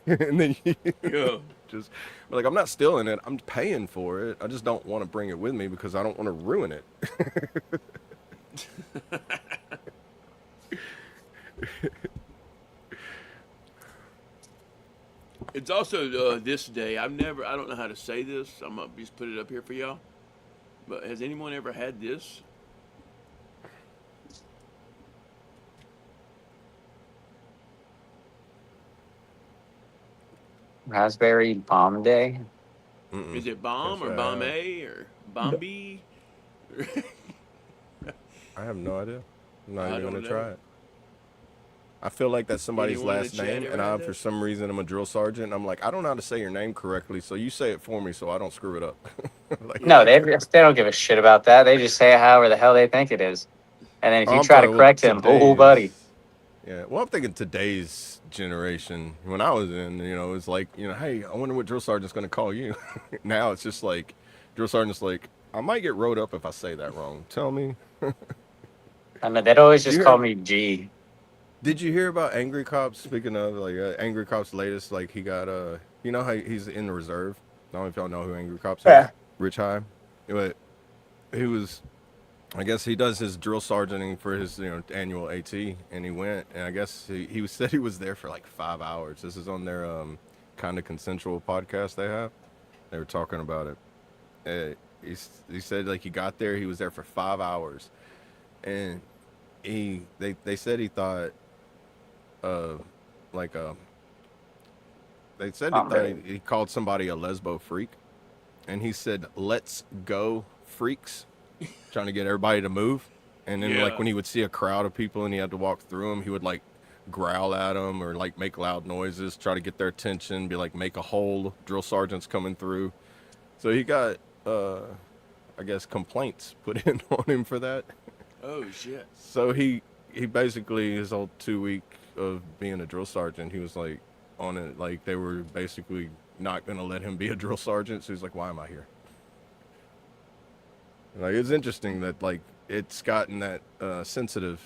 And then Yeah. just like, I'm not stealing it. I'm paying for it. I just don't want to bring it with me because I don't want to ruin it. It's also this day. I don't know how to say this. I'm gonna just put it up here for y'all. But has anyone ever had this? Raspberry Bomb Day? Mm-mm. Is it bomb or bomb A or bomb B? I have no idea. I'm not I even don't going to know. try it. I feel like that's somebody's Anyone in last the chat name, ever and had I, that? for some reason, I'm a drill sergeant. And I'm like, I don't know how to say your name correctly, so you say it for me so I don't screw it up. Like, No, they don't give a shit about that. They just say it however the hell they think it is. And then if you I'm try to talking correct him, oh, buddy. Yeah, well, I'm thinking today's generation. When I was in, it's like, hey, I wonder what drill sergeant's going to call you. Now it's just like, drill sergeant's like, I might get wrote up if I say that wrong. Tell me. I mean, they'd always just call me G. Did you hear about Angry Cops? Speaking of, like, Angry Cops' latest, like, he got, how he's in the reserve? I don't know if y'all know who Angry Cops is. Yeah. Rich High. But he was, I guess he does his drill sergeanting for his, annual AT, and he went, and I guess he said he was there for like 5 hours. This is on their kind of consensual podcast they have. They were talking about it. He said, like, he got there, he was there for 5 hours, and they said he thought, he called somebody a lesbo freak, and he said, "Let's go, freaks," trying to get everybody to move. And then, like, when he would see a crowd of people and he had to walk through them, he would, like, growl at them or like make loud noises, try to get their attention, be like, make a hole, drill sergeant's coming through. So he got, I guess, complaints put in on him for that. Oh, shit. So he basically, his whole 2 week of being a drill sergeant, he was like on it, like they were basically not going to let him be a drill sergeant. So he's like, why am I here? Like, it's interesting that like it's gotten that sensitive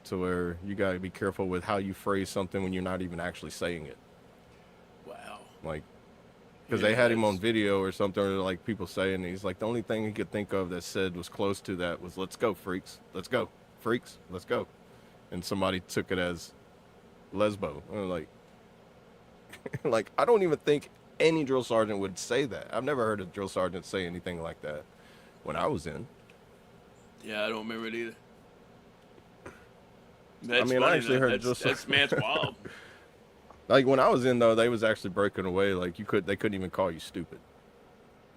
to where you got to be careful with how you phrase something when you're not even actually saying it. Wow. Like, because they had him on video or something, or like people saying, he's like, the only thing he could think of that said was close to that was, let's go, freaks. Let's go. Freaks. Let's go. And somebody took it as lesbo. And I'm like, like, I don't even think any drill sergeant would say that. I've never heard a drill sergeant say anything like that when I was in. Yeah, I don't remember it either. I mean, I actually heard drill sergeant. That's wild. Like, when I was in, though, they was actually breaking away. Like, they couldn't even call you stupid.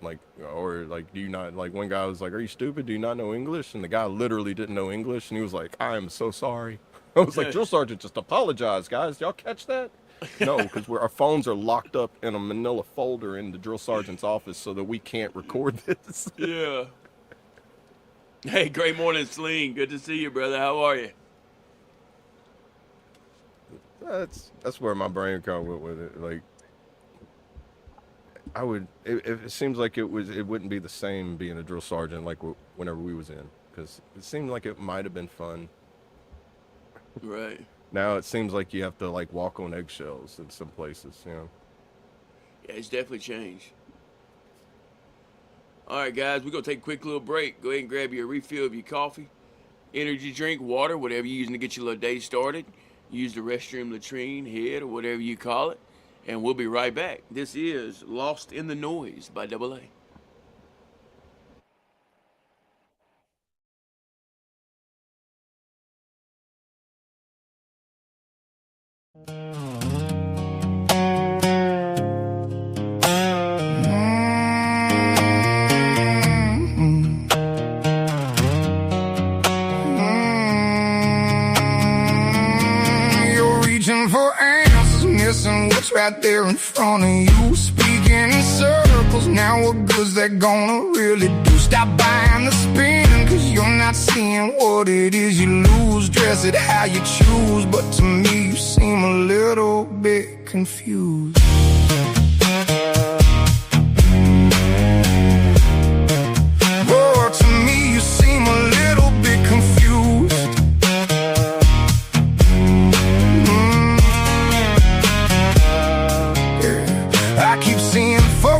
Like, or, like, do you not, like, one guy was like, are you stupid? Do you not know English? And the guy literally didn't know English, and he was like, I am so sorry. I was like, drill sergeant, just apologize, guys. Y'all catch that? No, because our phones are locked up in a manila folder in the drill sergeant's office so that we can't record this. Yeah. Hey, great morning, Sling. Good to see you, brother. How are you? That's where my brain kind of went with it. Like, it seems like it wouldn't be the same being a drill sergeant like whenever we was in, because it seemed like it might have been fun. Right. Now it seems like you have to like walk on eggshells in some places, you know. Yeah, it's definitely changed. All right, guys, we're going to take a quick little break. Go ahead and grab your refill of your coffee, energy drink, water, whatever you're using to get your little day started. Use the restroom, latrine, head, or whatever you call it. And we'll be right back. This is Lost in the Noise by AA. What's right there in front of you? Speaking in circles, now what good's that gonna really do? Stop buying the spin, cause you're not seeing what it is you lose. Dress it how you choose, but to me you seem a little bit confused. Oh, to me you seem a little bit confused.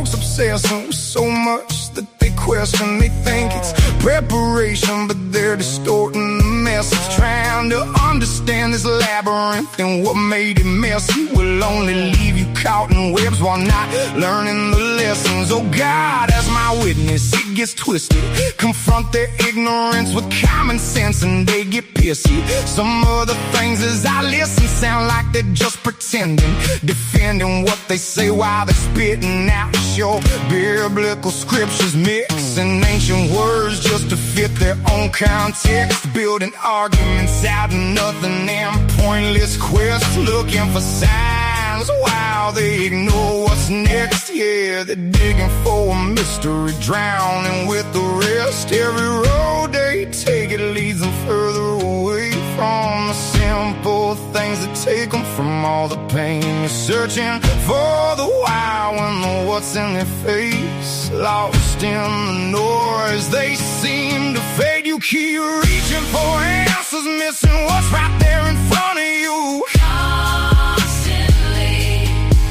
Obsessing with so much that they question. They think it's preparation, but they're distorting the message. Trying to understand this labyrinth and what made it messy will only leave you caught in webs while not learning the lessons. Oh God, as my witness, it gets twisted. Confront their ignorance with common sense and they get pissy. Some of the things as I listen sound like they're just pretending, defending what they say while they're spitting out your biblical scriptures, mixing ancient words just to fit their own context, building arguments out of nothing and pointless quests, looking for signs while they ignore what's next. Yeah, they're digging for a mystery, drowning with the rest. Every road they take, it leads them further away from the simple things that take them from all the pain. You're searching for the why when the what's in their face, lost in the noise, they seem to fade. You keep reaching for answers, missing what's right there in front of you. Constantly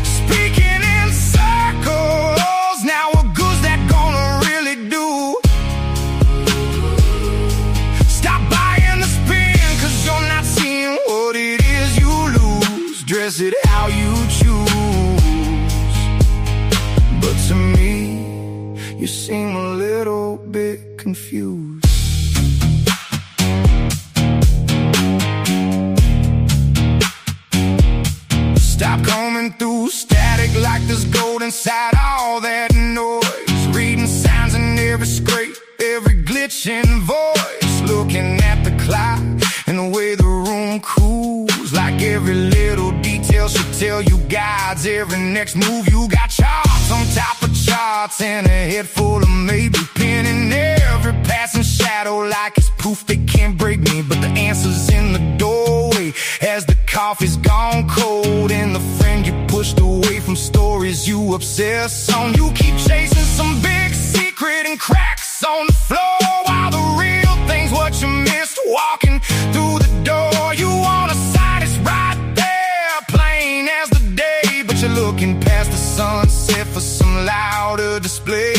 speaking in circles. Now what good's that gonna really do? Stop buying the spin, cause you're not seeing what it is you lose. Dress it how you choose. But to me, you seem a little bit confused. Stop combing through static like there's gold inside all that noise. Reading signs in every scrape, every glitch in voice. Looking at the clock and the way the room cools, like every tell you guides every next move. You got charts on top of charts and a head full of maybe pinning every passing shadow like it's proof they can't break me. But the answer's in the doorway as the coffee's gone cold, and the friend you pushed away from stories you obsess on. You keep chasing some big secret and cracks on the floor, while the real thing's what you missed walking through the door. You want a sight, it's right there, plain as the day, but you're looking past the sunset for some louder display.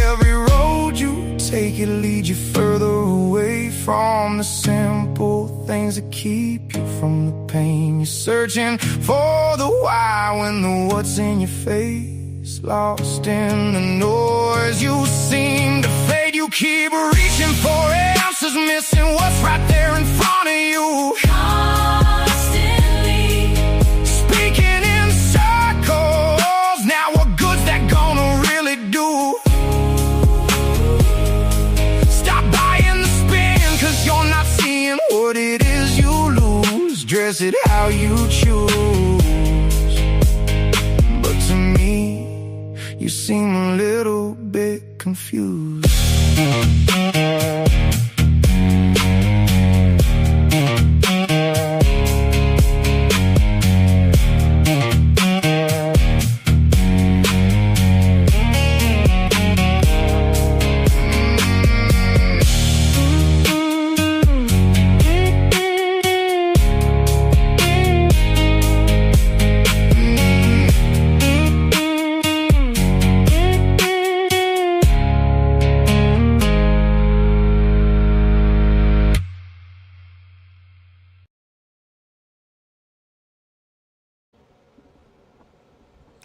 Every road you take, it leads you further away from the simple things that keep you from the pain. You're searching for the why when the what's in your face, lost in the noise. You seem to fade, you keep reaching for answers, missing what's right there in front of you. Constantly speaking in circles. Now what good's that gonna really do? Stop buying the spin, cause you're not seeing what it is you lose. Dress it how you choose. But to me, you seem a little bit confused.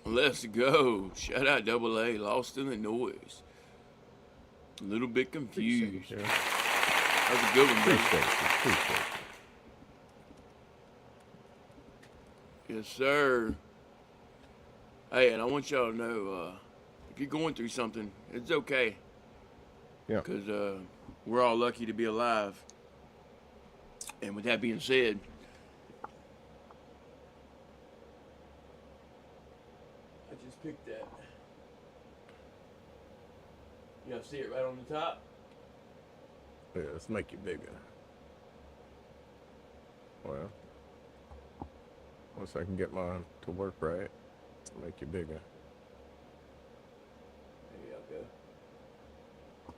Let's go. Shout out Double A. Lost in the noise. A little bit confused. Appreciate it, That was a good one, man. Appreciate Yes, sir. Hey, and I want y'all to know, if you're going through something, it's okay. Yeah. Because we're all lucky to be alive. And with that being said, I just picked that. Y'all see it right on the top? Yeah, let's make it bigger. Well, once I can get mine to work right, make it bigger. There y'all go.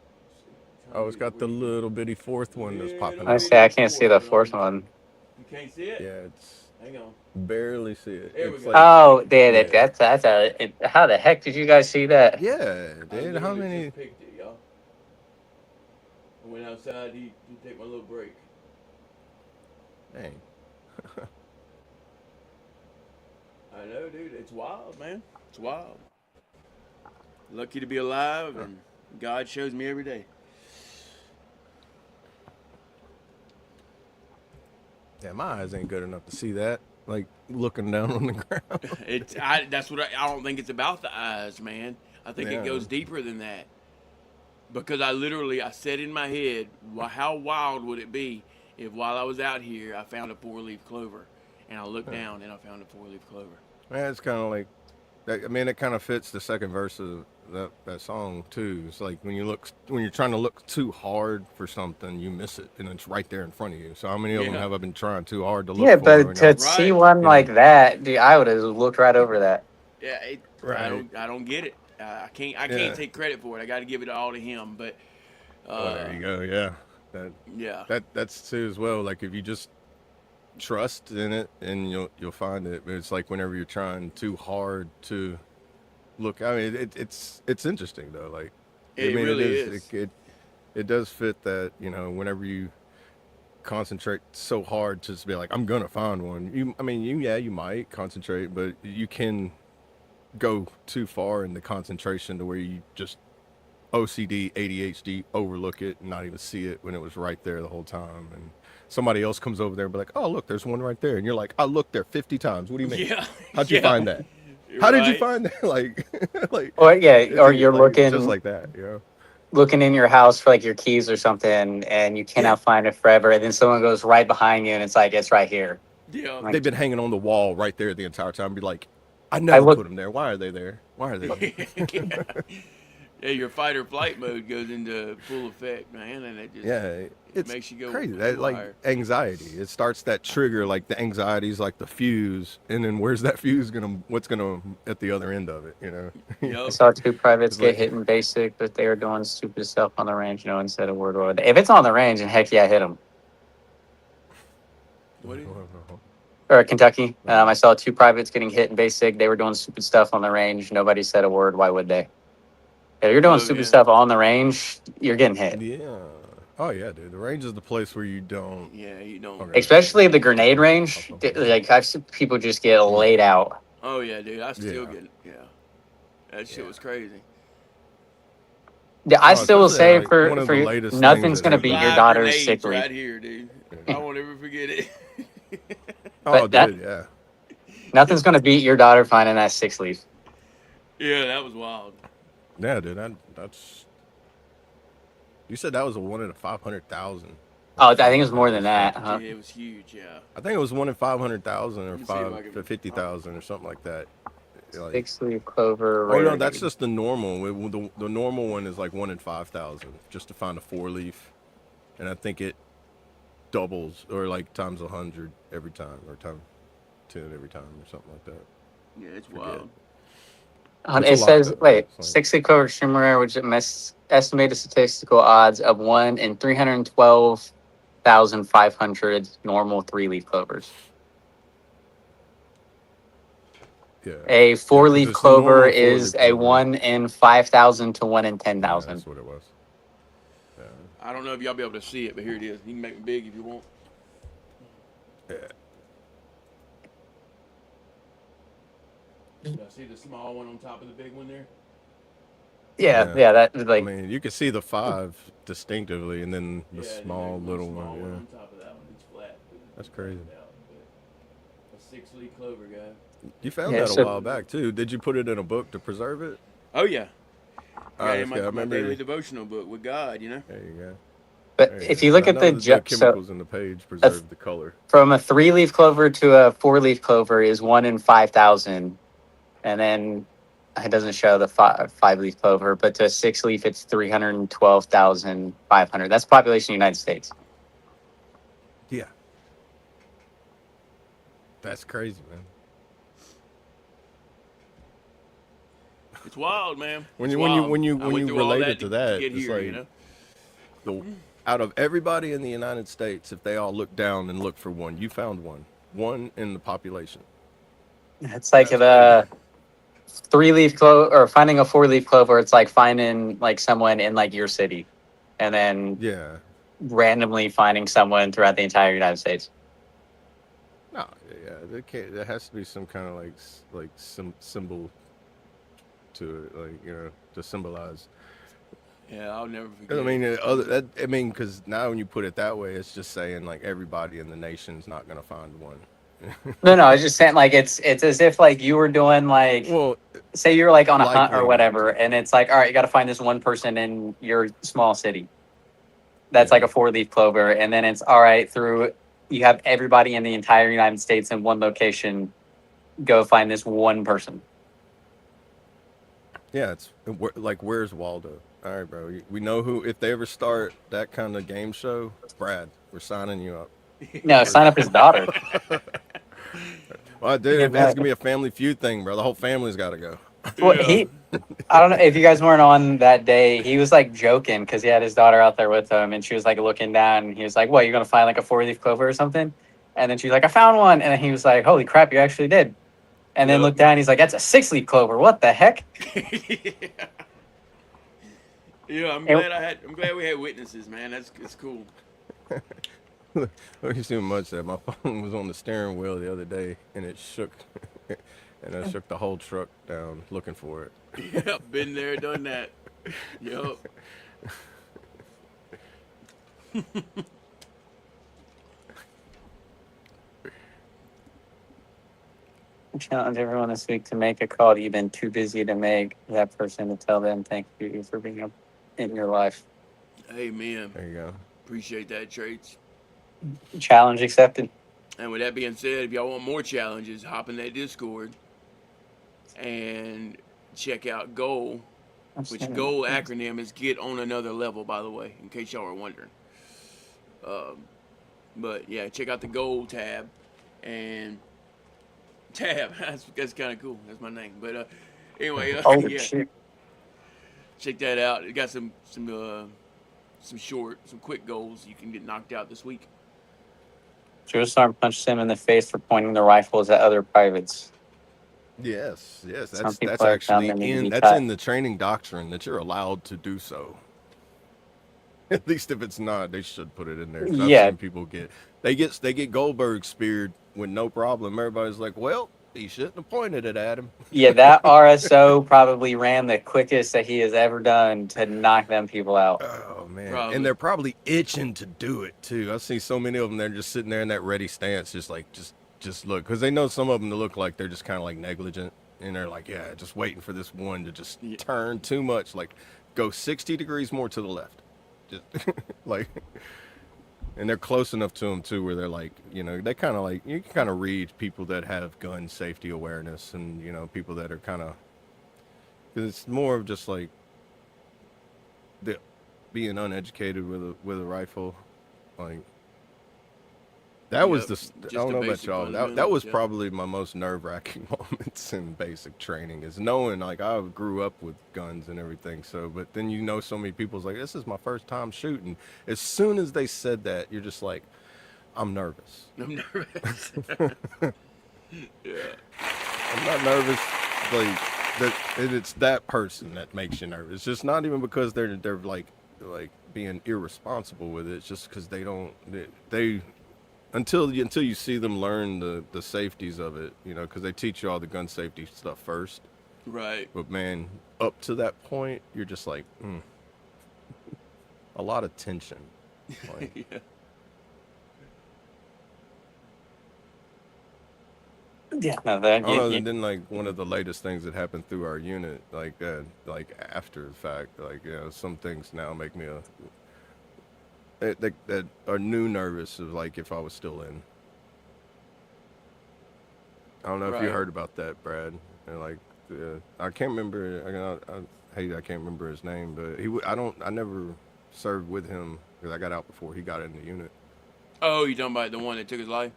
Oh, it's got the little bitty fourth one that's popping I out. say I can't see the fourth one. You can't see it? Yeah, it's Hang on. barely see it. There we It's go. like, Oh, Yeah. that's a. How the heck did you guys see that? yeah, I dude. How literally many? just picked it, y'all. I went outside to take my little break. Dang. I know, dude. It's wild, man. It's wild. Lucky to be alive, and God shows me every day. Yeah, my eyes ain't good enough to see that. Like looking down on the ground. That's what I don't think it's about the eyes, man. I think Yeah. it goes deeper than that. Because I said in my head, how wild would it be if while I was out here, I found a 4-leaf clover, and I looked down and I found a 4-leaf clover. Yeah, it's kind of like, I mean, it kind of fits the second verse of that song too. It's like when you're trying to look too hard for something, you miss it, and it's right there in front of you. So how many of them Yeah. have I been trying too hard to look Yeah, for? but and to I'm- see Right. one Yeah. like that, dude, I would have looked right over that. Yeah, Right. I don't get it. I Yeah. can't take credit for it. I got to give it all to him. But there you go. Yeah, yeah, that's too as well. Like if you just trust in it, and you'll find it. But it's like whenever you're trying too hard to look. I mean, it's interesting though. Like It really is. It does fit that, whenever you concentrate so hard to just be like, I'm gonna find one. You might concentrate, but you can go too far in the concentration to where you just OCD, ADHD, overlook it and not even see it when it was right there the whole time. And somebody else comes over there and be like, oh, look, there's one right there. And you're like, I looked there 50 times. What do you mean? yeah. How'd you yeah. find that? How did you Right. find that? like, Or yeah, it's or just you're like- looking just like that, looking in your house for like your keys or something, and you cannot find it forever, and then someone goes right behind you, and it's like it's right here. Yeah. They've been hanging on the wall right there the entire time. Be like, I never put them there. Why are they there? Why are they there? Yeah, your fight or flight mode goes into full effect, man, and it just it's makes you go crazy. That like higher. anxiety. It starts that trigger, like the anxiety's like the fuse, and then where's that fuse what's gonna at the other end of it? You know. Yep. I saw 2 privates It's get like- hit in basic, but they were doing stupid stuff on the range. No one said a word about it. If it's on the range, and heck yeah, hit them. What is Or Kentucky. I saw 2 privates getting hit in basic. They were doing stupid stuff on the range. Nobody said a word. Why would they? If you're doing stupid stuff on the range, you're getting hit. Yeah. Oh yeah, dude. The range is the place where you don't. Yeah, you don't. Okay. Especially the grenade range. Like I've seen people just get laid out. Oh yeah, dude. I still get. Yeah. That shit was crazy. Yeah, I still will say especially, like, one of for the you, latest nothing's things gonna that beat your Live daughter's grenades sick leave. right here, dude. I won't ever forget it. Oh, But dude. Yeah. Nothing's gonna beat your daughter finding that 6 leaf. Yeah, that was wild. Yeah, dude. That's. You said that was a 1 in 500,000. Oh, I think it was more than that. Huh? Yeah, it was huge. Yeah. I think it was 1 in 500,000 or Let me see if I can- 50,000 or something like that. Like, 6 leaf clover. oh no, rare that's dude. just the normal. The normal one is like 1 in 5,000, just to find a 4-leaf, and I think it doubles or like times 100 every time, or times 10 every time, or something like that. Yeah, it's Forget. wild. It's a It lot, says, though. wait, It's like- 6 leaf clover extremely rare, which estimated statistical odds of 1 in 312,500 normal 3-leaf clovers. Yeah. A 4-leaf it's clover normal is 4-leaf a clover. 1 in 5,000 to 1 in Yeah, 10,000. that's what it was. Yeah. I don't know if y'all be able to see it, but here it is. You can make it big if you want. Yeah. Y'all see the small one on top of the big one there? Yeah, that I like mean, you can see the 5 distinctively, and then the Yeah, and small then little small one. on Yeah. top of that one. It's flat. That's crazy. A 6-leaf clover, guy. You found Yeah, that so- a while back too. Did you put it in a book to preserve it? Oh yeah. Oh, Yeah, that's in good. I my remember. daily devotional book with God, you know. There you go. but There if go. you look I at know the that chemicals in the page preserve the color. from a 3-leaf clover to a 4-leaf clover is 1 in 5,000, and then it doesn't show the 5-leaf clover, but to a 6-leaf it's 312,500. That's the population of the United States. Yeah. That's crazy, man. It's wild, man. When It's you wild. I went through all relate it to that, get it's here, like you know. out of everybody in the United States, if they all look down and look for one, you found one in the population. It's like That's the 3-leaf clover or finding a 4-leaf clover. It's like finding like someone in like your city, and then Yeah. randomly finding someone throughout the entire United States. No, yeah, there has to be some kind of like symbol to it, like, you know, to symbolize. Yeah, I'll never forget. I mean, because now when you put it that way, it's just saying like everybody in the nation's not gonna find one. No, I was just saying like it's as if like you were doing like Well, say you're like on a hunt or likely. whatever, and it's like, all right, you got to find this one person in your small city. That's like a 4-leaf clover, and then it's all right through. You have everybody in the entire United States in one location. Go find this one person. yeah, it's like, where's Waldo? All right, bro. We know who. If they ever start that kind of game show, Brad, we're signing you up. No, sign up his daughter. Well, dude, Yeah, that's but- gonna be a Family Feud thing, bro. The whole family's got to go. Well, Yeah. I don't know if you guys weren't on that day. He was like joking because he had his daughter out there with him, and she was like looking down, and he was like, "What? You're gonna find like a 4-leaf clover or something?" And then she's like, "I found one," and then he was like, "Holy crap, you actually did!" And then Yep. looked down, he's like, "That's a 6-leaf clover. What the heck?" Yeah, I'm And- glad we had witnesses, man. It's cool. Look, you see how much that my phone was on the steering wheel the other day, and it shook, and I shook the whole truck down looking for it. Yep, been there, done that. Yep. Challenge everyone this week to make a call that you've been too busy to make that person to tell them thank you for being up in your life. Amen. There you go. Appreciate that, Traits. Challenge accepted. And with that being said, if y'all want more challenges, hop in that Discord and check out GOAL, which GOAL acronym is Get on Another Level, by the way, in case y'all were wondering. But yeah, check out the GOAL tab, and that's kind of cool. That's my name. But anyway, Oh yeah, shit! check that out. It got some quick goals you can get knocked out this week. Joe Sergeant punched him in the face for pointing the rifles at other privates. Yes, Some that's people have found actually them to be that's cut. in the training doctrine that you're allowed to do so. At least if it's not, they should put it in there. 'Cause I've Yeah, seen people they get Goldberg speared with no problem. Everybody's like, well, he shouldn't have pointed it at him. yeah. That RSO probably ran the quickest that he has ever done to knock them people out. Oh man, Probably. and they're probably itching to do it too. I see so many of them. They're just sitting there in that ready stance, just look, because they know some of them to look like they're just kind of like negligent, and they're like, yeah, just waiting for this one to just turn too much, like go 60 degrees more to the left, just like. And they're close enough to them too, where they're like, they kind of like, you can kind of read people that have gun safety awareness, and people that are kind of, because it's more of just like the being uneducated with a rifle, like that was I don't know about y'all. That was probably my most nerve-wracking moments in basic training, is knowing, like, I grew up with guns and everything. So, but then so many people's like, this is my first time shooting. As soon as they said that, you're just like, I'm nervous. I'm nervous. Yeah. I'm not nervous, like that. It's that person that makes you nervous. It's just not even because they're like being irresponsible with it. It's just because they until you see them learn the safeties of it, because they teach you all the gun safety stuff first. Right. But man, up to that point, you're just like, a lot of tension. Like, Yeah. Yeah, no, that. and then like one of the latest things that happened through our unit, like after the fact, like some things now make me that are new nervous of, like, if I was still in. I don't know if you Right. heard about that, Brad. And like, I can't remember. I can't remember his name, but I never served with him because I got out before he got in the unit. Oh, you talking about the one that took his life?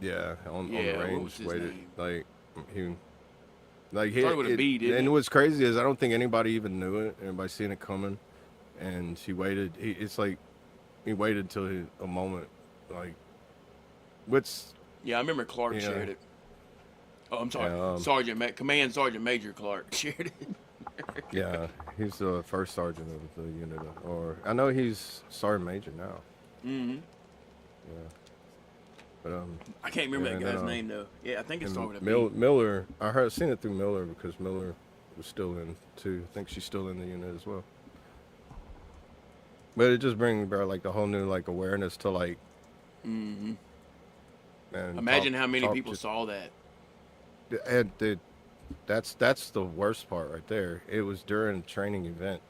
Yeah, on Yeah, the what range, was his waited name? Started with a B, didn't and it? what's crazy is I don't think anybody even knew it. Everybody seen it coming, and he waited. It's like he waited till a moment, like, what's Yeah, I remember Clark shared it. Oh, I'm sorry. Yeah, Command Sergeant Major Clark shared it. yeah, he's the first sergeant of the unit, or I know he's sergeant major now. Mm-hmm. Yeah, but I can't remember yeah, that and guy's then, name though. Yeah, I think it's and started with a B. Miller. I seen it through Miller because Miller was still in too. I think she's still in the unit as well. But it just brings about like the whole new like awareness to like. Mm-hmm. And Imagine how many people saw that. And that's the worst part right there. It was during a training event,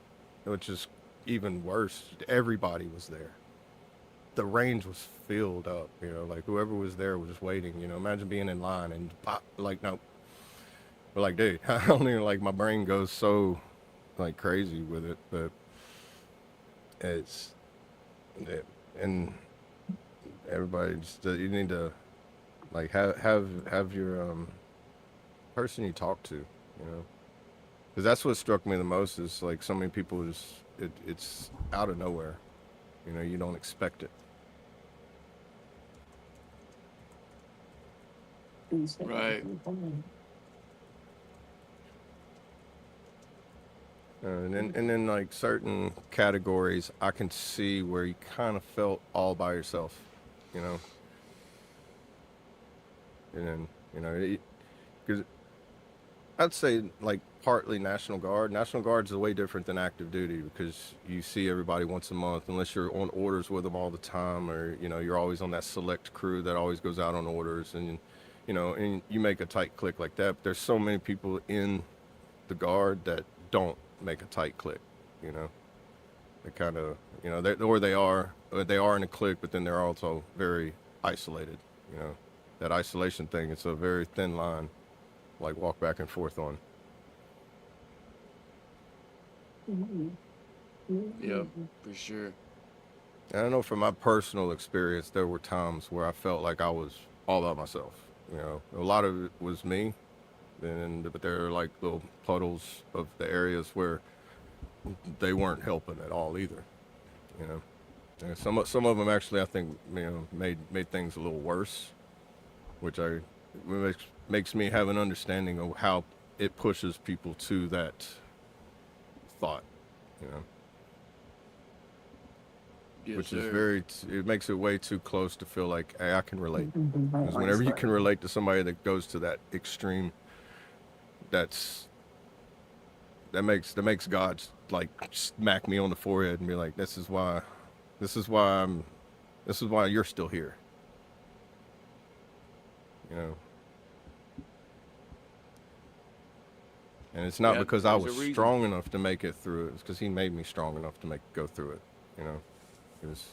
which is even worse. Everybody was there. The range was filled up. Like whoever was there was just waiting. Imagine being in line and pop, like, no. But like, dude, I don't even, like, my brain goes so like crazy with it, but and everybody just you need to like have your person you talk to, because that's what struck me the most is like so many people it's out of nowhere, you don't expect it. Right. And then like certain categories, I can see where you kind of felt all by yourself, and then because I'd say like partly National Guard. National Guard's way different than active duty because you see everybody once a month, unless you're on orders with them all the time, or you're always on that select crew that always goes out on orders, and and you make a tight click like that. But there's so many people in the Guard that don't make a tight click, they kind of they are in a clique, but then they're also very isolated, You know, that isolation thing, it's a very thin line, like walk back and forth on. Yeah, for sure. And I know from my personal experience, there were times where I felt like I was all by myself. You know, a lot of it was me, but there are like little puddles of the areas where they weren't helping at all either. You know, and some of them actually, I think, made things a little worse, which makes me have an understanding of how it pushes people to that thought. You know. Yes, Which sir. is it makes it way too close to feel like, hey, I can relate. Because whenever you can relate to somebody that goes to that extreme, that makes God like smack me on the forehead and be like, this is why you're still here. You know. And it's not because I was strong enough to make it through it. It's because He made me strong enough to go through it. You know. Because,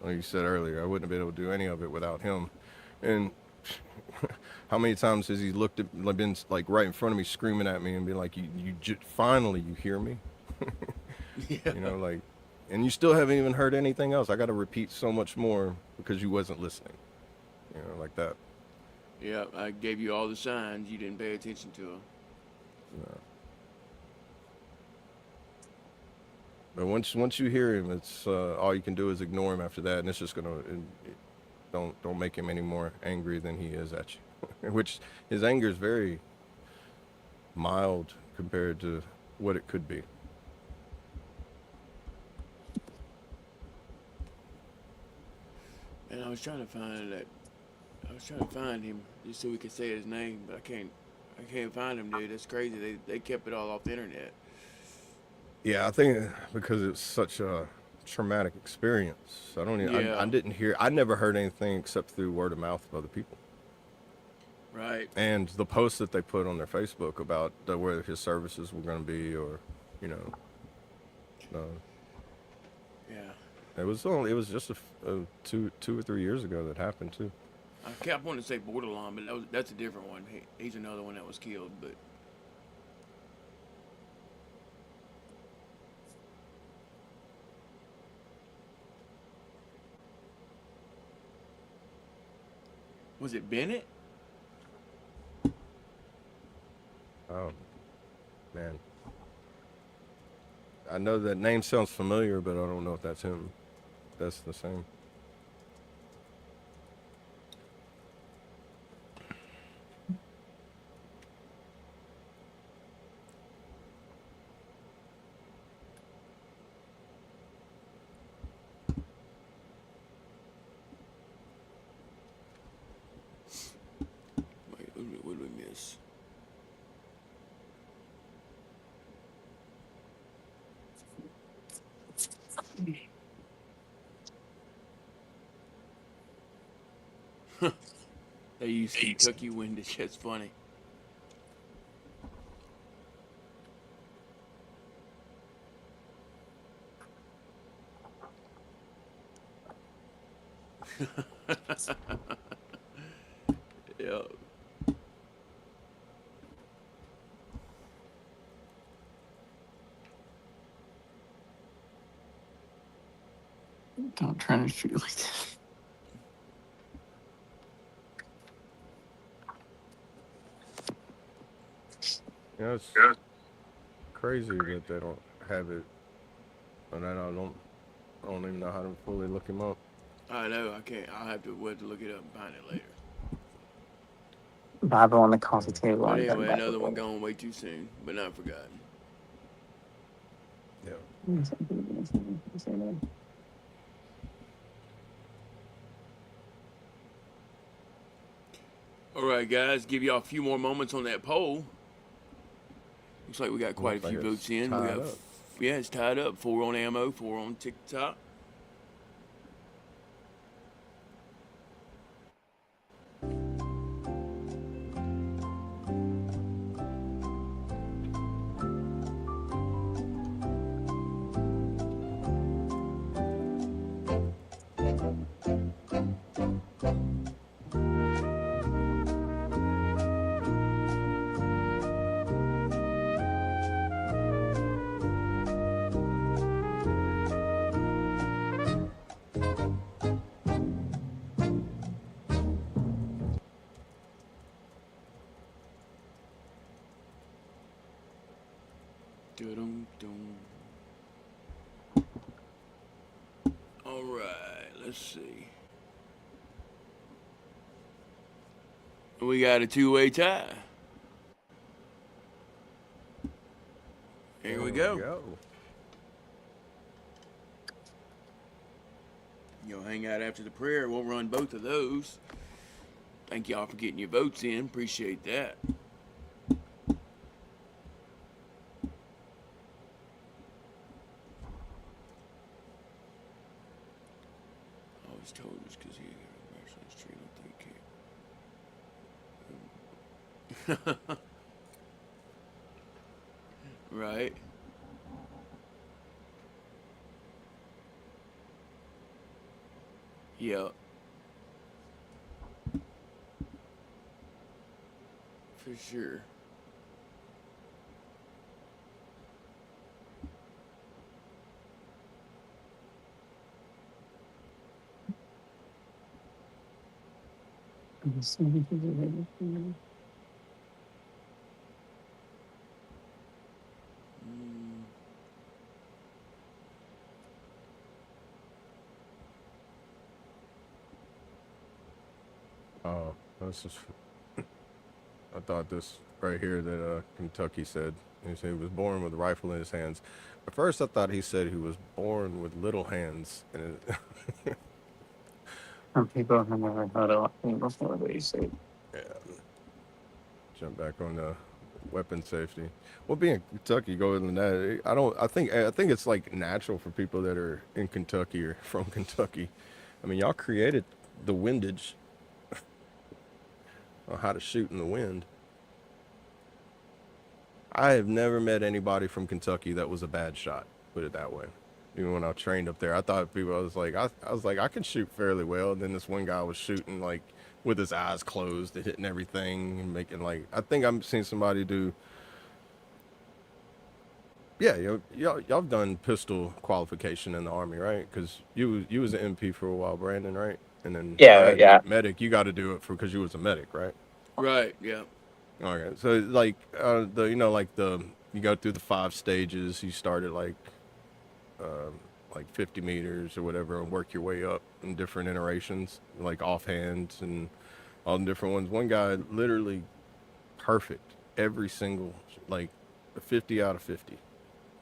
like you said earlier, I wouldn't have been able to do any of it without Him. And how many times has He been like right in front of me, screaming at me and be like, finally you hear me? Yeah. You know, like, and you still haven't even heard anything else. I got to repeat so much more because you wasn't listening. You know, like that. Yeah, I gave you all the signs. You didn't pay attention to them. No. But once you hear Him, it's all you can do is ignore Him after that, and it's just don't make Him any more angry than He is at you. Which His anger is very mild compared to what it could be. And I was trying to find him just so we could say his name, but I can't find him, dude. That's crazy. They kept it all off the internet. Yeah, I think because it's such a traumatic experience. I never heard anything except through word of mouth of other people. Right. And the posts that they put on their Facebook about where his services were going to be, or, you know, Yeah. it was just two or 3 years ago that happened too. I kept wanting to say Borderline, but that's a different one. He's another one that was killed, but. Was it Bennett? Oh, man. I know that name sounds familiar, but I don't know if that's him. That's the same. Wait, what did we miss? They used Kentucky Windage. That's funny. Yeah. Don't try to shoot like that. You know, it's crazy that they don't have it, and I don't even know how to fully look him up. I know. I can't. I'll have to look it up and find it later. Bible on the coffee table. But anyway, another one gone way too soon, but not forgotten. Yeah. All right, guys, give y'all a few more moments on that poll. Looks like we got quite a few votes in. We got, yeah, it's tied up. 4 on ammo, 4 on TikTok. Dum-dum. All right, let's see. We got a two-way tie. Here we go. You'll hang out after the prayer. We'll run both of those. Thank y'all for getting your votes in. Appreciate that. I was told this because he got a match on the street. I don't think he Right. Yeah. For sure. Oh, this is. I thought this right here that Kentucky said. He said he was born with a rifle in his hands. At first, I thought he said he was born with little hands. And Some people have never heard of it before they say. yeah. Jump back on the weapon safety. Well, being Kentucky, go into that. I think it's like natural for people that are in Kentucky or from Kentucky. I mean, y'all created the windage on how to shoot in the wind. I have never met anybody from Kentucky that was a bad shot. Put it that way. Even when I trained up there, I thought people. I was like, I can shoot fairly well. And then this one guy was shooting like with his eyes closed and hitting everything and making like. I think I've seen somebody do. Yeah, y'all have done pistol qualification in the Army, right? Because you was an MP for a while, Brandon, right? And then Yeah. medic, you got to do it because you was a medic, right? Right. Yeah. Okay, so like you go through the 5 stages. You start at like 50 meters or whatever, and work your way up in different iterations, like offhands and all the different ones. One guy literally perfect every single like 50 out of 50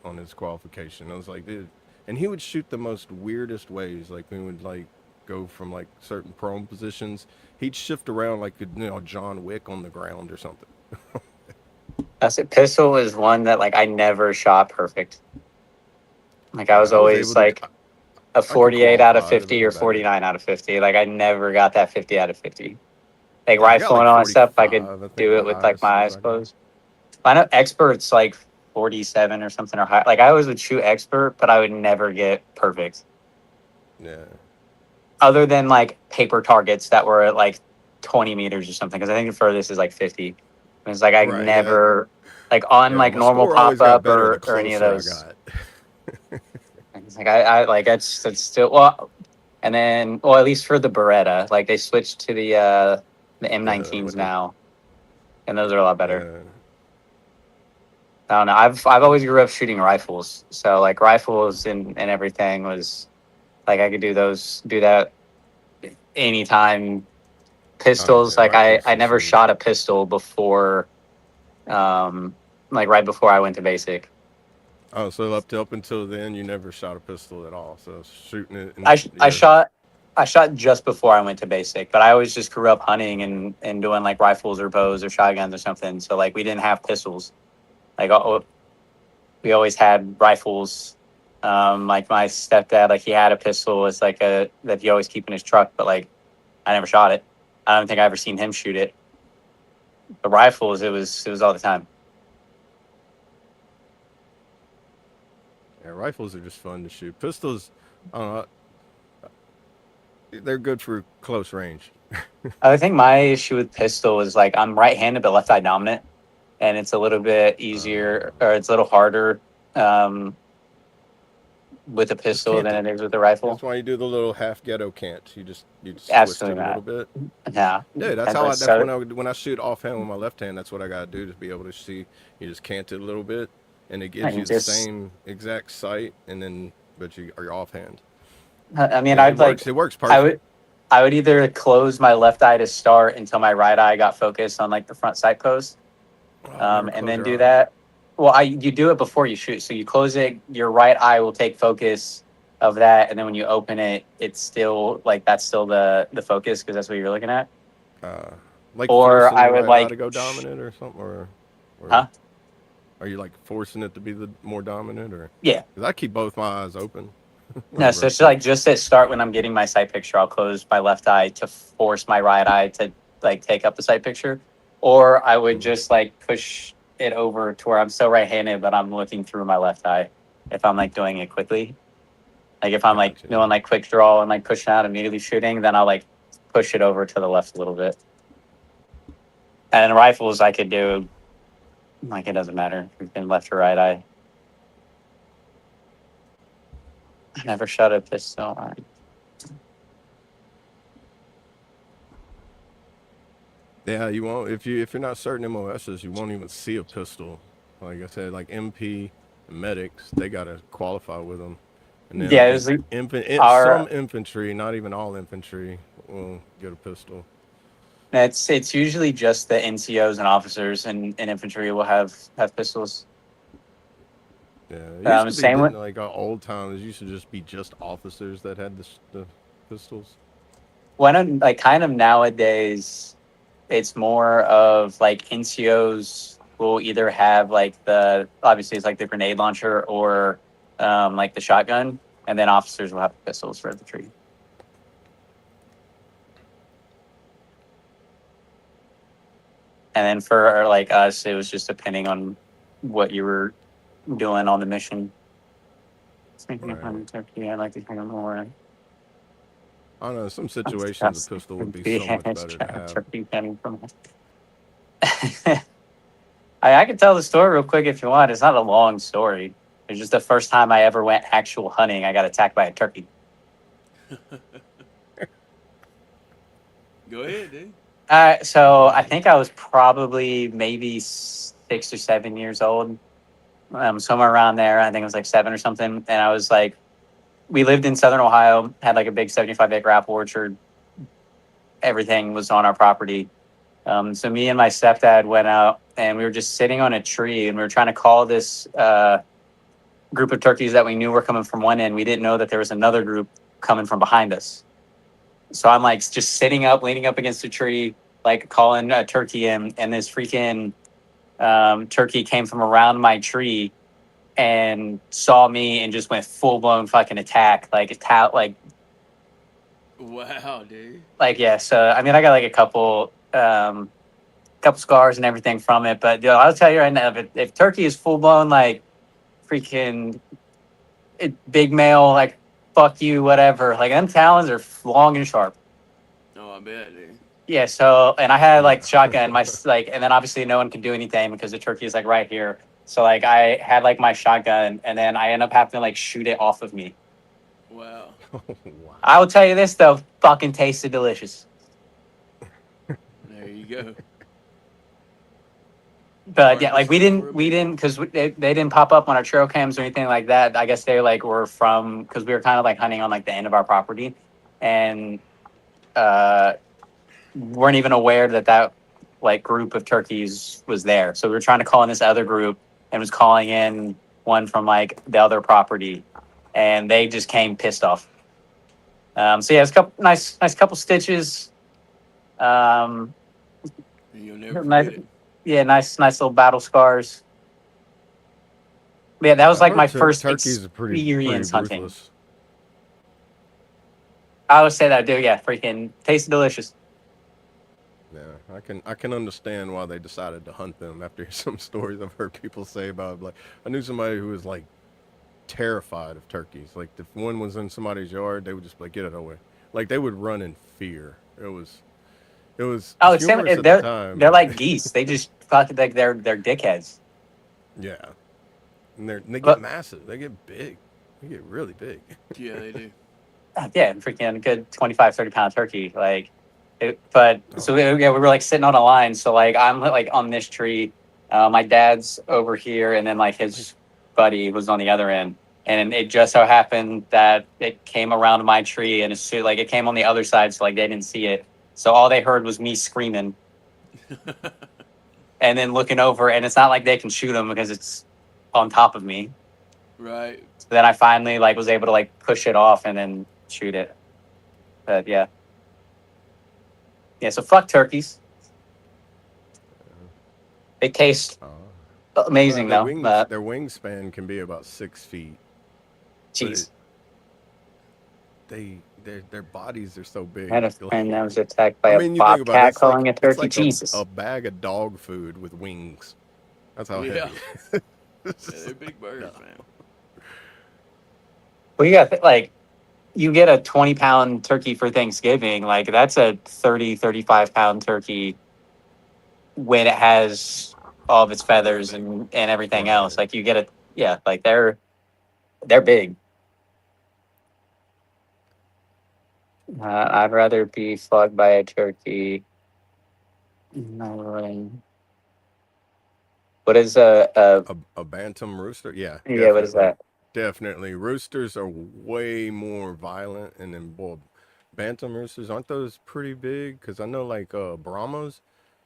on his qualification. I was like, dude, and he would shoot the most weirdest ways. Like we would like go from like certain prone positions. He'd shift around like John Wick on the ground or something. That's it. Pistol is one that like I never shot perfect. Like I was always like a 48 out of 50 or 49 out of 50. Like I never got that 50 out of 50. Like rifle and all that stuff, I could do it with like my eyes closed. I know experts like 47 or something or high. Like I always would shoot expert, but I would never get perfect. Yeah. Other than like paper targets that were at like 20 meters or something, because I think the furthest is like 50. And it's like I never, like on like normal pop up or any of those. It's like I like that's still well, and then at least for the Beretta, like they switched to the M19s now, and those are a lot better. I don't know. I've always grew up shooting rifles, so like rifles and everything was like I could do that anytime. Pistols, like I never shot a pistol before, like right before I went to basic. Oh, so up until then, you never shot a pistol at all. So shooting it. I shot just before I went to basic, but I always just grew up hunting and doing like rifles or bows or shotguns or something. So like we didn't have pistols. Like we always had rifles. Like my stepdad, like he had a pistol. It's like that he always keep in his truck, but like I never shot it. I don't think I ever seen him shoot it. The rifles, it was all the time. Yeah, rifles are just fun to shoot. Pistols, I don't know, they're good for close range. I think my issue with pistol is like I'm right-handed but left-eye dominant, and it's a little bit easier or it's a little harder with a pistol than it is with a rifle. That's why you do the little half ghetto cant. You just twist it a little bit. Yeah. Yeah, that's when I shoot offhand with my left hand. That's what I gotta do to be able to see. You just cant it a little bit, and it I gives mean, you the just same exact sight, and then but you are offhand. I mean, Yeah, it I'd like works. It works I perfect. would I would either close my left eye to start until my right eye got focused on like the front sight post, Oh, never and close then your do eyes. that. Well, you do it before you shoot, so you close it. Your right eye will take focus of that, and then when you open it, it's still like that's still the focus because that's what you're looking at. Uh, like Or forcing I your would right eye to like, go dominant or something, or huh? are you like forcing it to be the more dominant, or? Yeah. Because I keep both my eyes open No, whenever so I it's shoot. like just at start when I'm getting my sight picture, I'll close my left eye to force my right eye to like take up the sight picture, or I would Mhm. just like push it over to where I'm still right-handed, but I'm looking through my left eye. If I'm like doing it quickly, like if I'm like Gotcha. doing like quick draw and like pushing out immediately shooting, then I'll like push it over to the left a little bit. And in rifles, I could do like it doesn't matter if it's in left or right eye. I never shot a pistol. Yeah, you won't if you're not certain MOSs, you won't even see a pistol. Like I said, like MP and medics, they gotta qualify with them, and then I Yeah, it think was like some our infantry, not even all infantry, will get a pistol. it's usually just the NCOs and officers and infantry will have pistols. Yeah, it used to be, Same with didn't it, like old times. It used to just be just officers that had the pistols. one of like kind of nowadays, it's more of like NCOs will either have like the obviously it's like the grenade launcher or like the shotgun, and then officers will have pistols for infantry. And then for like us, it was just depending on what you were doing on the mission. Speaking of Right. hunting turkey, I'd like to hear more. I don't know. In some situations, a That's pistol would be so much it's better to have. turkey coming from. I can tell the story real quick if you want. It's not a long story. It's just the first time I ever went actual hunting. I got attacked by a turkey. Go ahead, dude. So I think I was probably maybe 6 or 7 years old, somewhere around there. I think it was like 7 or something. And I was like, we lived in Southern Ohio, had like a big 75-acre apple orchard. Everything was on our property. So me and my stepdad went out and we were just sitting on a tree and we were trying to call this group of turkeys that we knew were coming from one end. We didn't know that there was another group coming from behind us. So I'm like just sitting up, leaning up against a tree, like calling a turkey in, and this freaking turkey came from around my tree and saw me and just went full blown fucking attack, Wow, dude. like yeah. So I mean, I got like a couple scars and everything from it, but I'll tell you right now, if turkey is full blown like freaking big male, like fuck you, whatever, like them talons are long and sharp. Oh, I bet, dude. Yeah, so and I had Yeah. like shotgun, and then obviously no one could do anything because the turkey is like right here. So like I had like my shotgun, and then I end up having to like shoot it off of me. Wow. Wow. I will tell you this though, fucking tasted delicious. There you go. But Learned yeah, the like we skill for a didn't bit. because they didn't pop up on our trail cams or anything like that. I guess they like were from because we were kind of like hunting on like the end of our property, and uh, weren't even aware that like group of turkeys was there. So we were trying to call in this other group and was calling in one from like the other property, and they just came pissed off. So yeah, it's a couple nice couple stitches. Um, You'll never nice, forget it. yeah, nice little battle scars. Yeah, that was I've like my heard first turkeys are pretty experience hunting. ruthless. I would say that, dude. Yeah, freaking tastes delicious. Yeah, I can understand why they decided to hunt them after some stories I've heard people say about, like, I knew somebody who was like terrified of turkeys. Like if one was in somebody's yard, they would just like get it away. Like they would run in fear. It was Oh, it's same. humorous at the They're time. like geese. They just fucking like they're dickheads. Yeah, and they get But massive. They get big. They get really big. Yeah, they do. yeah, freaking good 25, 30 pound turkey. Like, but Oh so yeah. yeah, we were like sitting on a line. So like I'm like on this tree. My dad's over here, and then like his buddy who was on the other end. And it just so happened that it came around my tree, and it's like it came on the other side, so like they didn't see it. So all they heard was me screaming, and then looking over, and it's not like they can shoot him because it's on top of me. Right. So then I finally like was able to like push it off and then shoot it. But yeah. So fuck turkeys. They taste amazing Their though. their wingspan can be about 6 feet. Jeez. Their bodies are so big. I had a friend that was attacked by I a mean, you think about it, bobcat it's calling a turkey. like Jesus. a bag of dog food with wings. That's how heavy. Yeah, they're big birds, man. Well, you got like you get a 20-pound turkey for Thanksgiving. Like that's a 35-pound turkey when it has all of its feathers and everything else. Like you get like they're big. I'd rather be flogged by a turkey. No. What is a bantam rooster? Yeah. Yeah, what is that? Definitely. Roosters are way more violent, and then bantam roosters, aren't those pretty big? Because I know like Brahmas,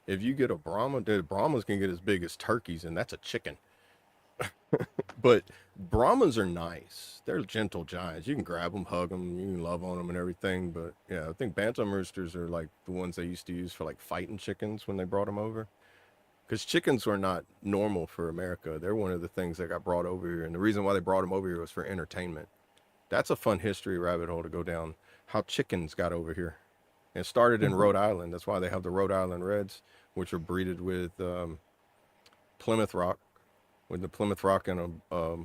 if you get a Brahma, the Brahmas can get as big as turkeys, and that's a chicken. But Brahmas are nice. They're gentle giants. You can grab them, hug them, you can love on them and everything. But yeah, I think bantam roosters are like the ones they used to use for like fighting chickens when they brought them over. Because chickens were not normal for America. They're one of the things that got brought over here. And the reason why they brought them over here was for entertainment. That's a fun history rabbit hole to go down. How chickens got over here. And it started in Rhode Island. That's why they have the Rhode Island Reds, which are breeded with Plymouth Rock. When the Plymouth Rock and a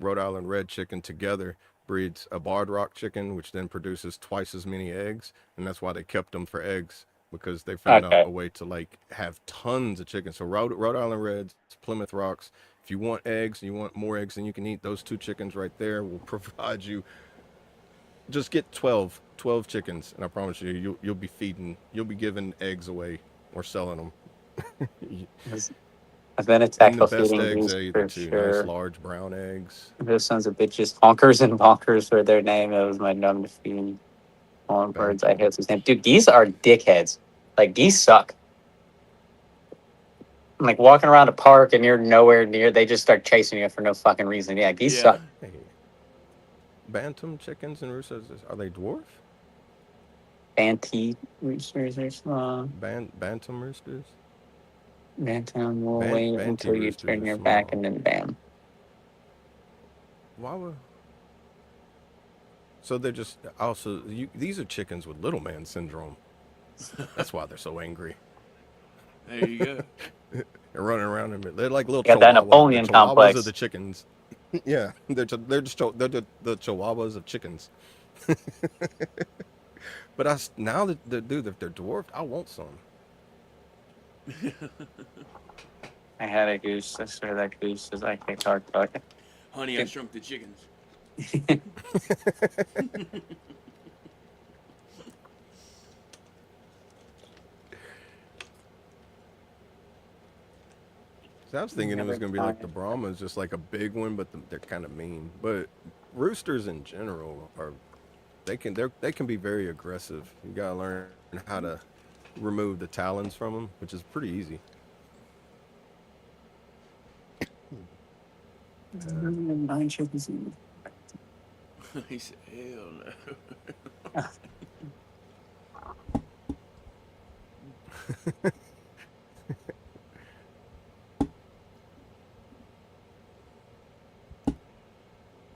Rhode Island Red chicken together breeds a Barred Rock chicken, which then produces twice as many eggs. And that's why they kept them for eggs, because they found out a way to like have tons of chicken. So Rhode Island Reds, Plymouth Rocks, if you want eggs and you want more eggs than you can eat, those two chickens right there will provide you. Just get 12 chickens, and I promise you, you'll be giving eggs away or selling them. I've been attacked the for best feeding eggs these are for too sure. nice large brown eggs. Those sons of bitches, honkers and bonkers were their name. That was my number feeding birds. I hate his name. Dude, geese are dickheads. Like geese suck. I'm like walking around a park and you're nowhere near. They just start chasing you for no fucking reason. Yeah, geese suck. Hey, bantam chickens and roosters, are they dwarf? Banty roosters or something. Bantam roosters? Bantam will wait until you turn your back and then bam. Why would... So they're just also these are chickens with little man syndrome. That's why they're so angry. There you go. They're running around and they're like little got that Napoleon complex of the chickens. Yeah, they're the chihuahuas of chickens. But now that if they're dwarfed, I want some. I had a goose. I swear that goose is like a hard talking. Honey, I shrunk the chickens. So I was thinking it was going to be like the Brahmas, just like a big one, but they're kind of mean. But roosters in general they can be very aggressive. You got to learn how to remove the talons from them, which is pretty easy. Nine chickens. He said, hell no.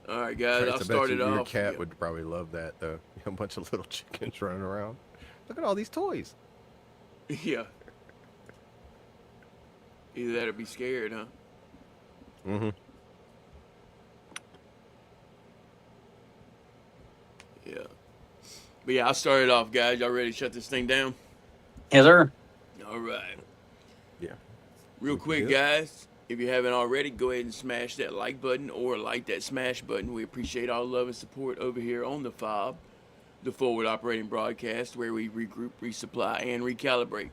All right, guys, I'll start it off. Your cat would probably love that, though. A bunch of little chickens running around. Look at all these toys. Yeah. Either that or be scared, huh? Mm-hmm. Yeah. But yeah, I'll start it off, guys. Y'all ready to shut this thing down? Yes, sir. All right. Yeah. Real quick, guys, if you haven't already, go ahead and smash that like button or like that smash button. We appreciate all the love and support over here on the F.O.B, the Forward Operating Broadcast, where we regroup, resupply, and recalibrate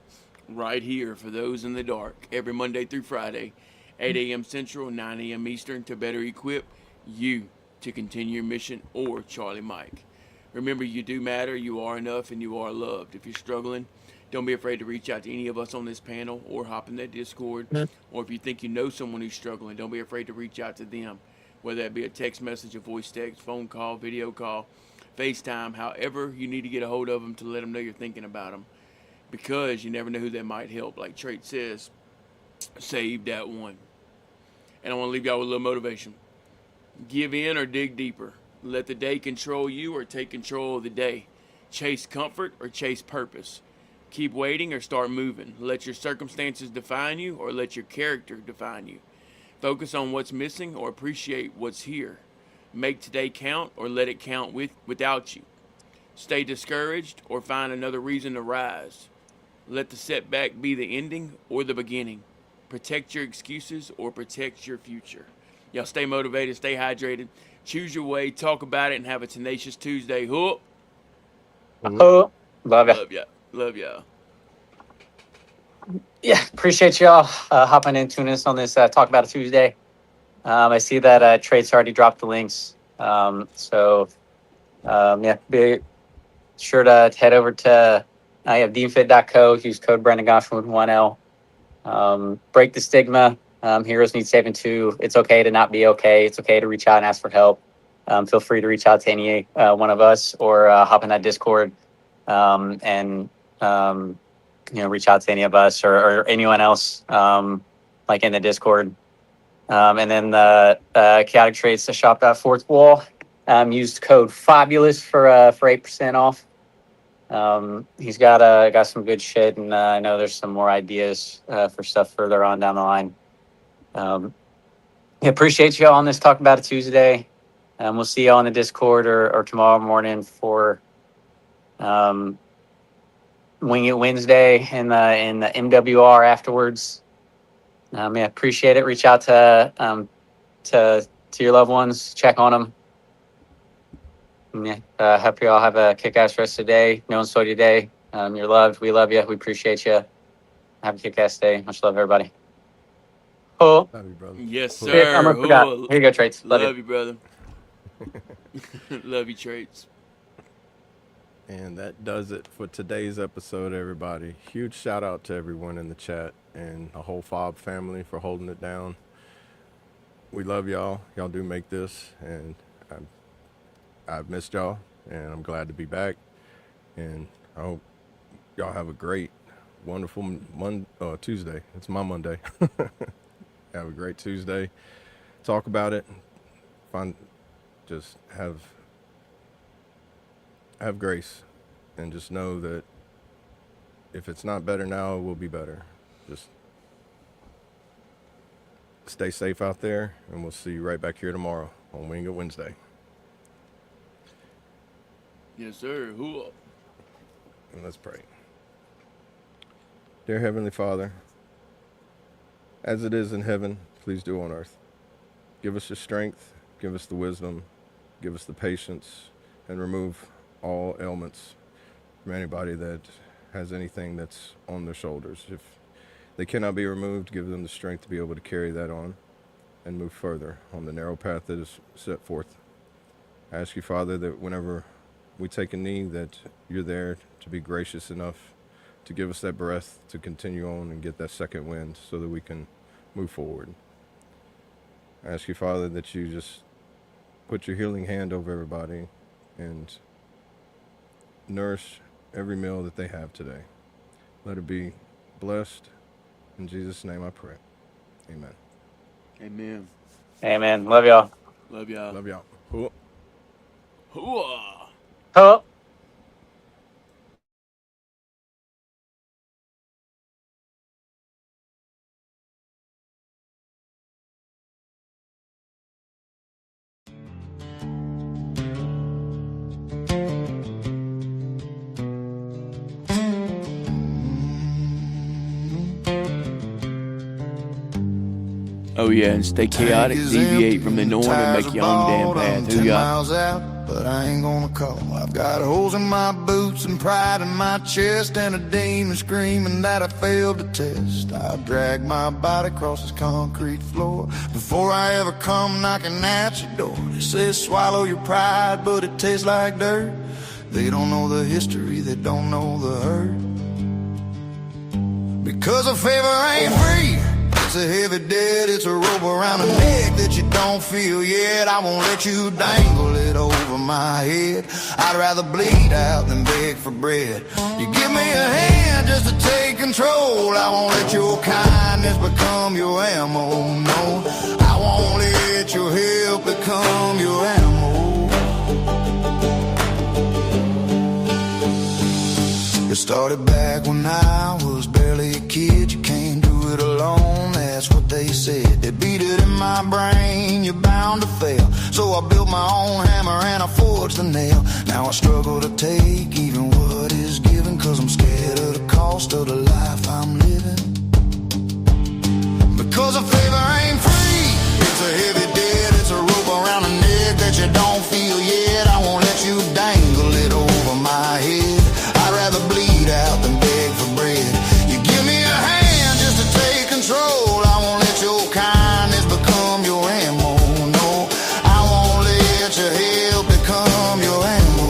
right here for those in the dark every Monday through Friday 8 a.m. Central, 9 a.m. Eastern, to better equip you to continue your mission, or Charlie Mike. Remember, you do matter, you are enough, and you are loved. If you're struggling, don't be afraid to reach out to any of us on this panel or hop in that Discord. Or if you think you know someone who's struggling, don't be afraid to reach out to them, whether that be a text message, a voice text, phone call, video call, FaceTime, however you need to get a hold of them to let them know you're thinking about them. Because you never know who that might help. Like Trait says, save that one. And I want to leave y'all with a little motivation. Give in or dig deeper. Let the day control you or take control of the day. Chase comfort or chase purpose. Keep waiting or start moving. Let your circumstances define you or let your character define you. Focus on what's missing or appreciate what's here. Make today count or let it count without you. Stay discouraged or find another reason to rise. Let the setback be the ending or the beginning. Protect your excuses or protect your future. Y'all stay motivated, stay hydrated, choose your way, talk about it, and have a tenacious Tuesday. Hoop. Oh, love ya. Love y'all. Love y'all. Yeah, appreciate y'all hopping in, tuning us on this Talk About It Tuesday. I see that Trade's already dropped the links. Yeah, be sure to head over to deanfit.co, use code Brandon Goshman with 1L. Break the stigma. Heroes need saving too. It's okay to not be okay. It's okay to reach out and ask for help. Feel free to reach out to any one of us or hop in that Discord and reach out to any of us or anyone else like in the Discord. And then the Chaotic Traits, the shop fourth wall. Used code Fabulous for 8% off. He's got some good shit, and I know there's some more ideas for stuff further on down the line. Appreciate you all on this Talk About It Tuesday. We'll see you all on the Discord or tomorrow morning for Wing It Wednesday in the MWR afterwards. Appreciate it. Reach out to your loved ones, check on them. Hope you all have a kick-ass rest of the day. No one sold your day. You're loved. We love you. We appreciate you. Have a kick-ass day. Much love, everybody. Oh. Love you, brother. Yes, sir. Here, I forgot. Here you go, Traits. Love you, brother. Love you, Traits. And that does it for today's episode, everybody. Huge shout out to everyone in the chat and the whole F.O.B family for holding it down. We love y'all. Y'all do make this, and I've missed y'all, and I'm glad to be back. And I hope y'all have a great, wonderful Tuesday. It's my Monday. Have a great Tuesday. Talk about it. Just have grace, and just know that if it's not better now, it will be better. Just stay safe out there, and we'll see you right back here tomorrow on Wing It Wednesday. Yes, sir. Who up? And let's pray. Dear Heavenly Father, as it is in heaven, please do on earth. Give us the strength, give us the wisdom, give us the patience, and remove all ailments from anybody that has anything that's on their shoulders. If they cannot be removed, give them the strength to be able to carry that on and move further on the narrow path that is set forth. I ask you, Father, that whenever we take a knee, that you're there to be gracious enough to give us that breath to continue on and get that second wind so that we can move forward. I ask you, Father, that you just put your healing hand over everybody and nourish every meal that they have today. Let it be blessed. In Jesus' name I pray. Amen. Amen. Amen. Love y'all. Love y'all. Love y'all. Cool. Hoo-ah. Oh. Oh yeah, and stay chaotic, deviate from the norm, and make your own damn path. Who y'all? Miles out. but I ain't gonna call. I've got holes in my boots and pride in my chest, and a demon screaming that I failed the test. I drag my body across this concrete floor before I ever come knocking at your door. They say swallow your pride, but it tastes like dirt. They don't know the history, they don't know the hurt. Because a favor ain't free, it's a heavy debt, it's a rope around a neck that you don't feel yet. I won't let you dangle it over my head. I'd rather bleed out than beg for bread. You give me a hand just to take control. I won't let your kindness become your ammo, no. I won't let your help become your ammo. It started back when I was barely a kid. You can't do it alone, that's what they said. They beat it in my brain, you're bound to fail. So I built my own hammer and I forged the nail. Now I struggle to take even what is given, cause I'm scared of the cost of the life I'm living. Because a favor ain't free, it's a heavy debt, it's a rope around a neck that you don't feel yet. I won't let you dangle it over my head. I'd rather bleed out than beg for bread. You give me a hand just to take control. I won't let your kindness become your ammo, no. I won't let your help become your ammo.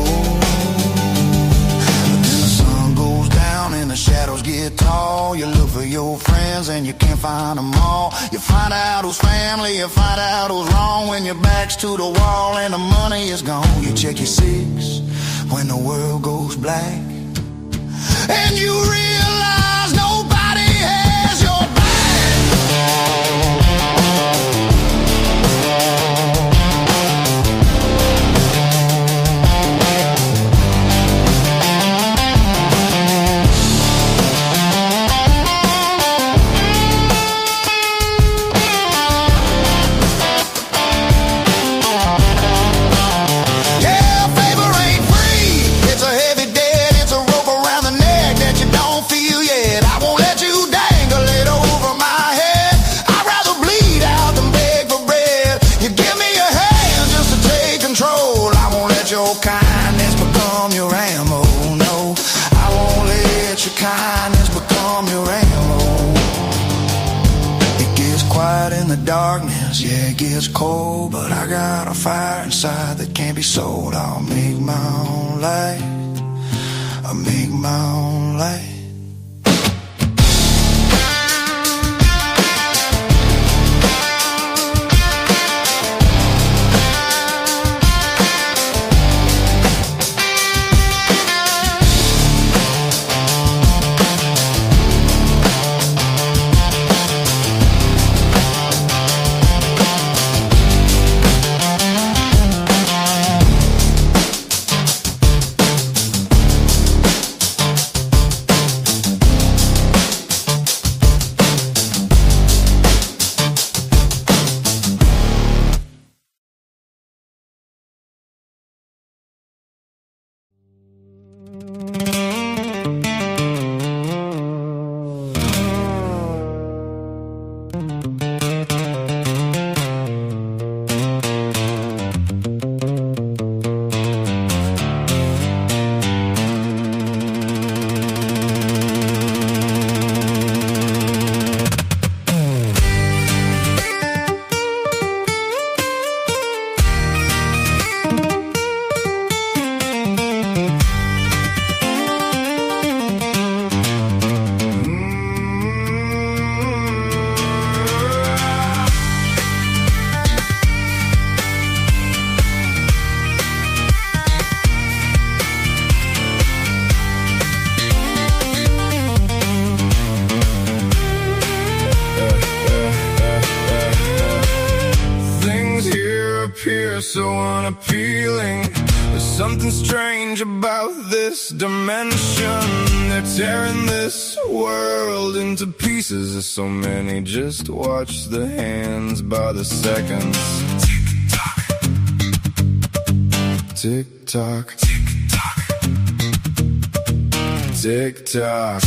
But then the sun goes down and the shadows get tall. You look for your friends and you can't find them all. You find out who's family, you find out who's wrong when your back's to the wall and the money is gone. You check your six when the world goes black, and you realize nobody has your kindness become your ammo, no. I won't let your kindness become your ammo. It gets quiet in the darkness, yeah, it gets cold, but I got a fire inside that can't be sold. I'll make my own light, I'll make my own light. So unappealing. There's something strange about this dimension. They're tearing this world into pieces. There's so many, just watch the hands by the seconds. Tick tock, tick tock, tick tock, tick tock.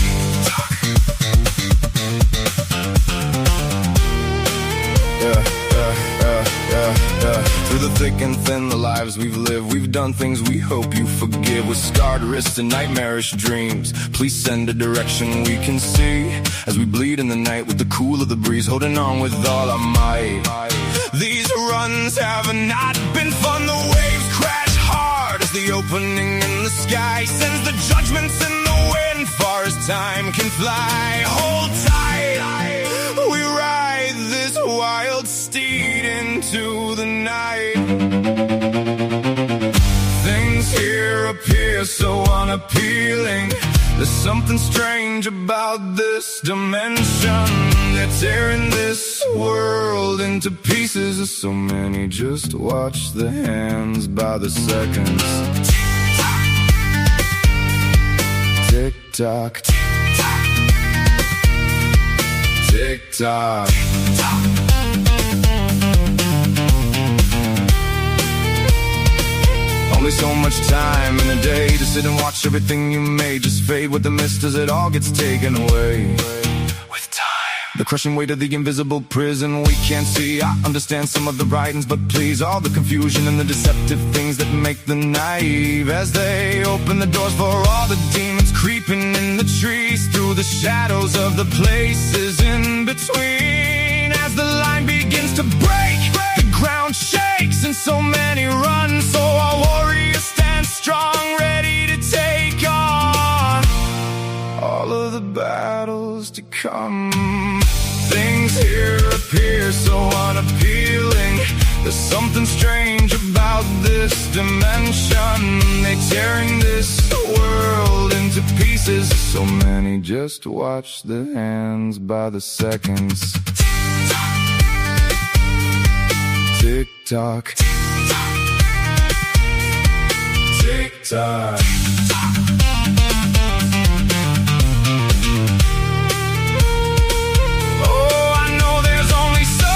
Through the thick and thin, the lives we've lived, we've done things we hope you forgive. With scarred wrists and nightmarish dreams, please send a direction we can see, as we bleed in the night with the cool of the breeze, holding on with all our might. These runs have not been fun. The waves crash hard as the opening in the sky sends the judgments in the wind, far as time can fly. Hold tight, we ride this wild steed into the night. Things here appear so unappealing. There's something strange about this dimension. They're tearing this world into pieces. So many just watch the hands by the seconds. Tick tock, tick tock. Only so much time in a day to sit and watch everything you made just fade with the mist as it all gets taken away. With time, the crushing weight of the invisible prison we can't see. I understand some of the writings, but please, all the confusion and the deceptive things that make the naive, as they open the doors for all the demons creeping in the trees, through the shadows of the places in between. As the line begins to break, the ground shakes and so many run. So our warriors stand strong, ready to take on all of the battles to come. Things here appear so unappealing. There's something strange about this dimension. They're tearing this world into pieces. So many just watch the hands by the seconds. Tick tock, tick tock. Oh, I know there's only so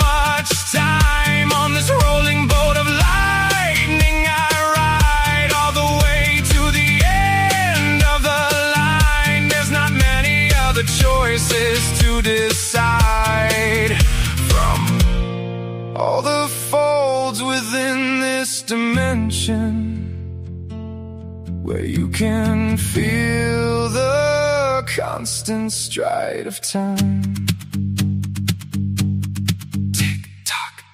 much time on this rolling boat of lightning. I ride all the way to the end of the line. There's not many other choices to decide from all the folds within this dimension, where you can feel the constant stride of time. Tick tock.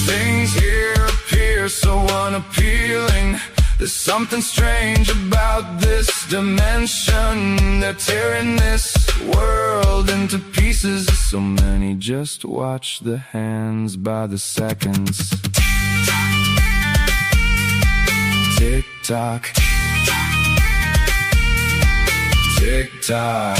Things here appear so unappealing. There's something strange about this dimension. They're tearing this world into pieces. So many just watch the hands by the seconds. Tick tock, tick tock.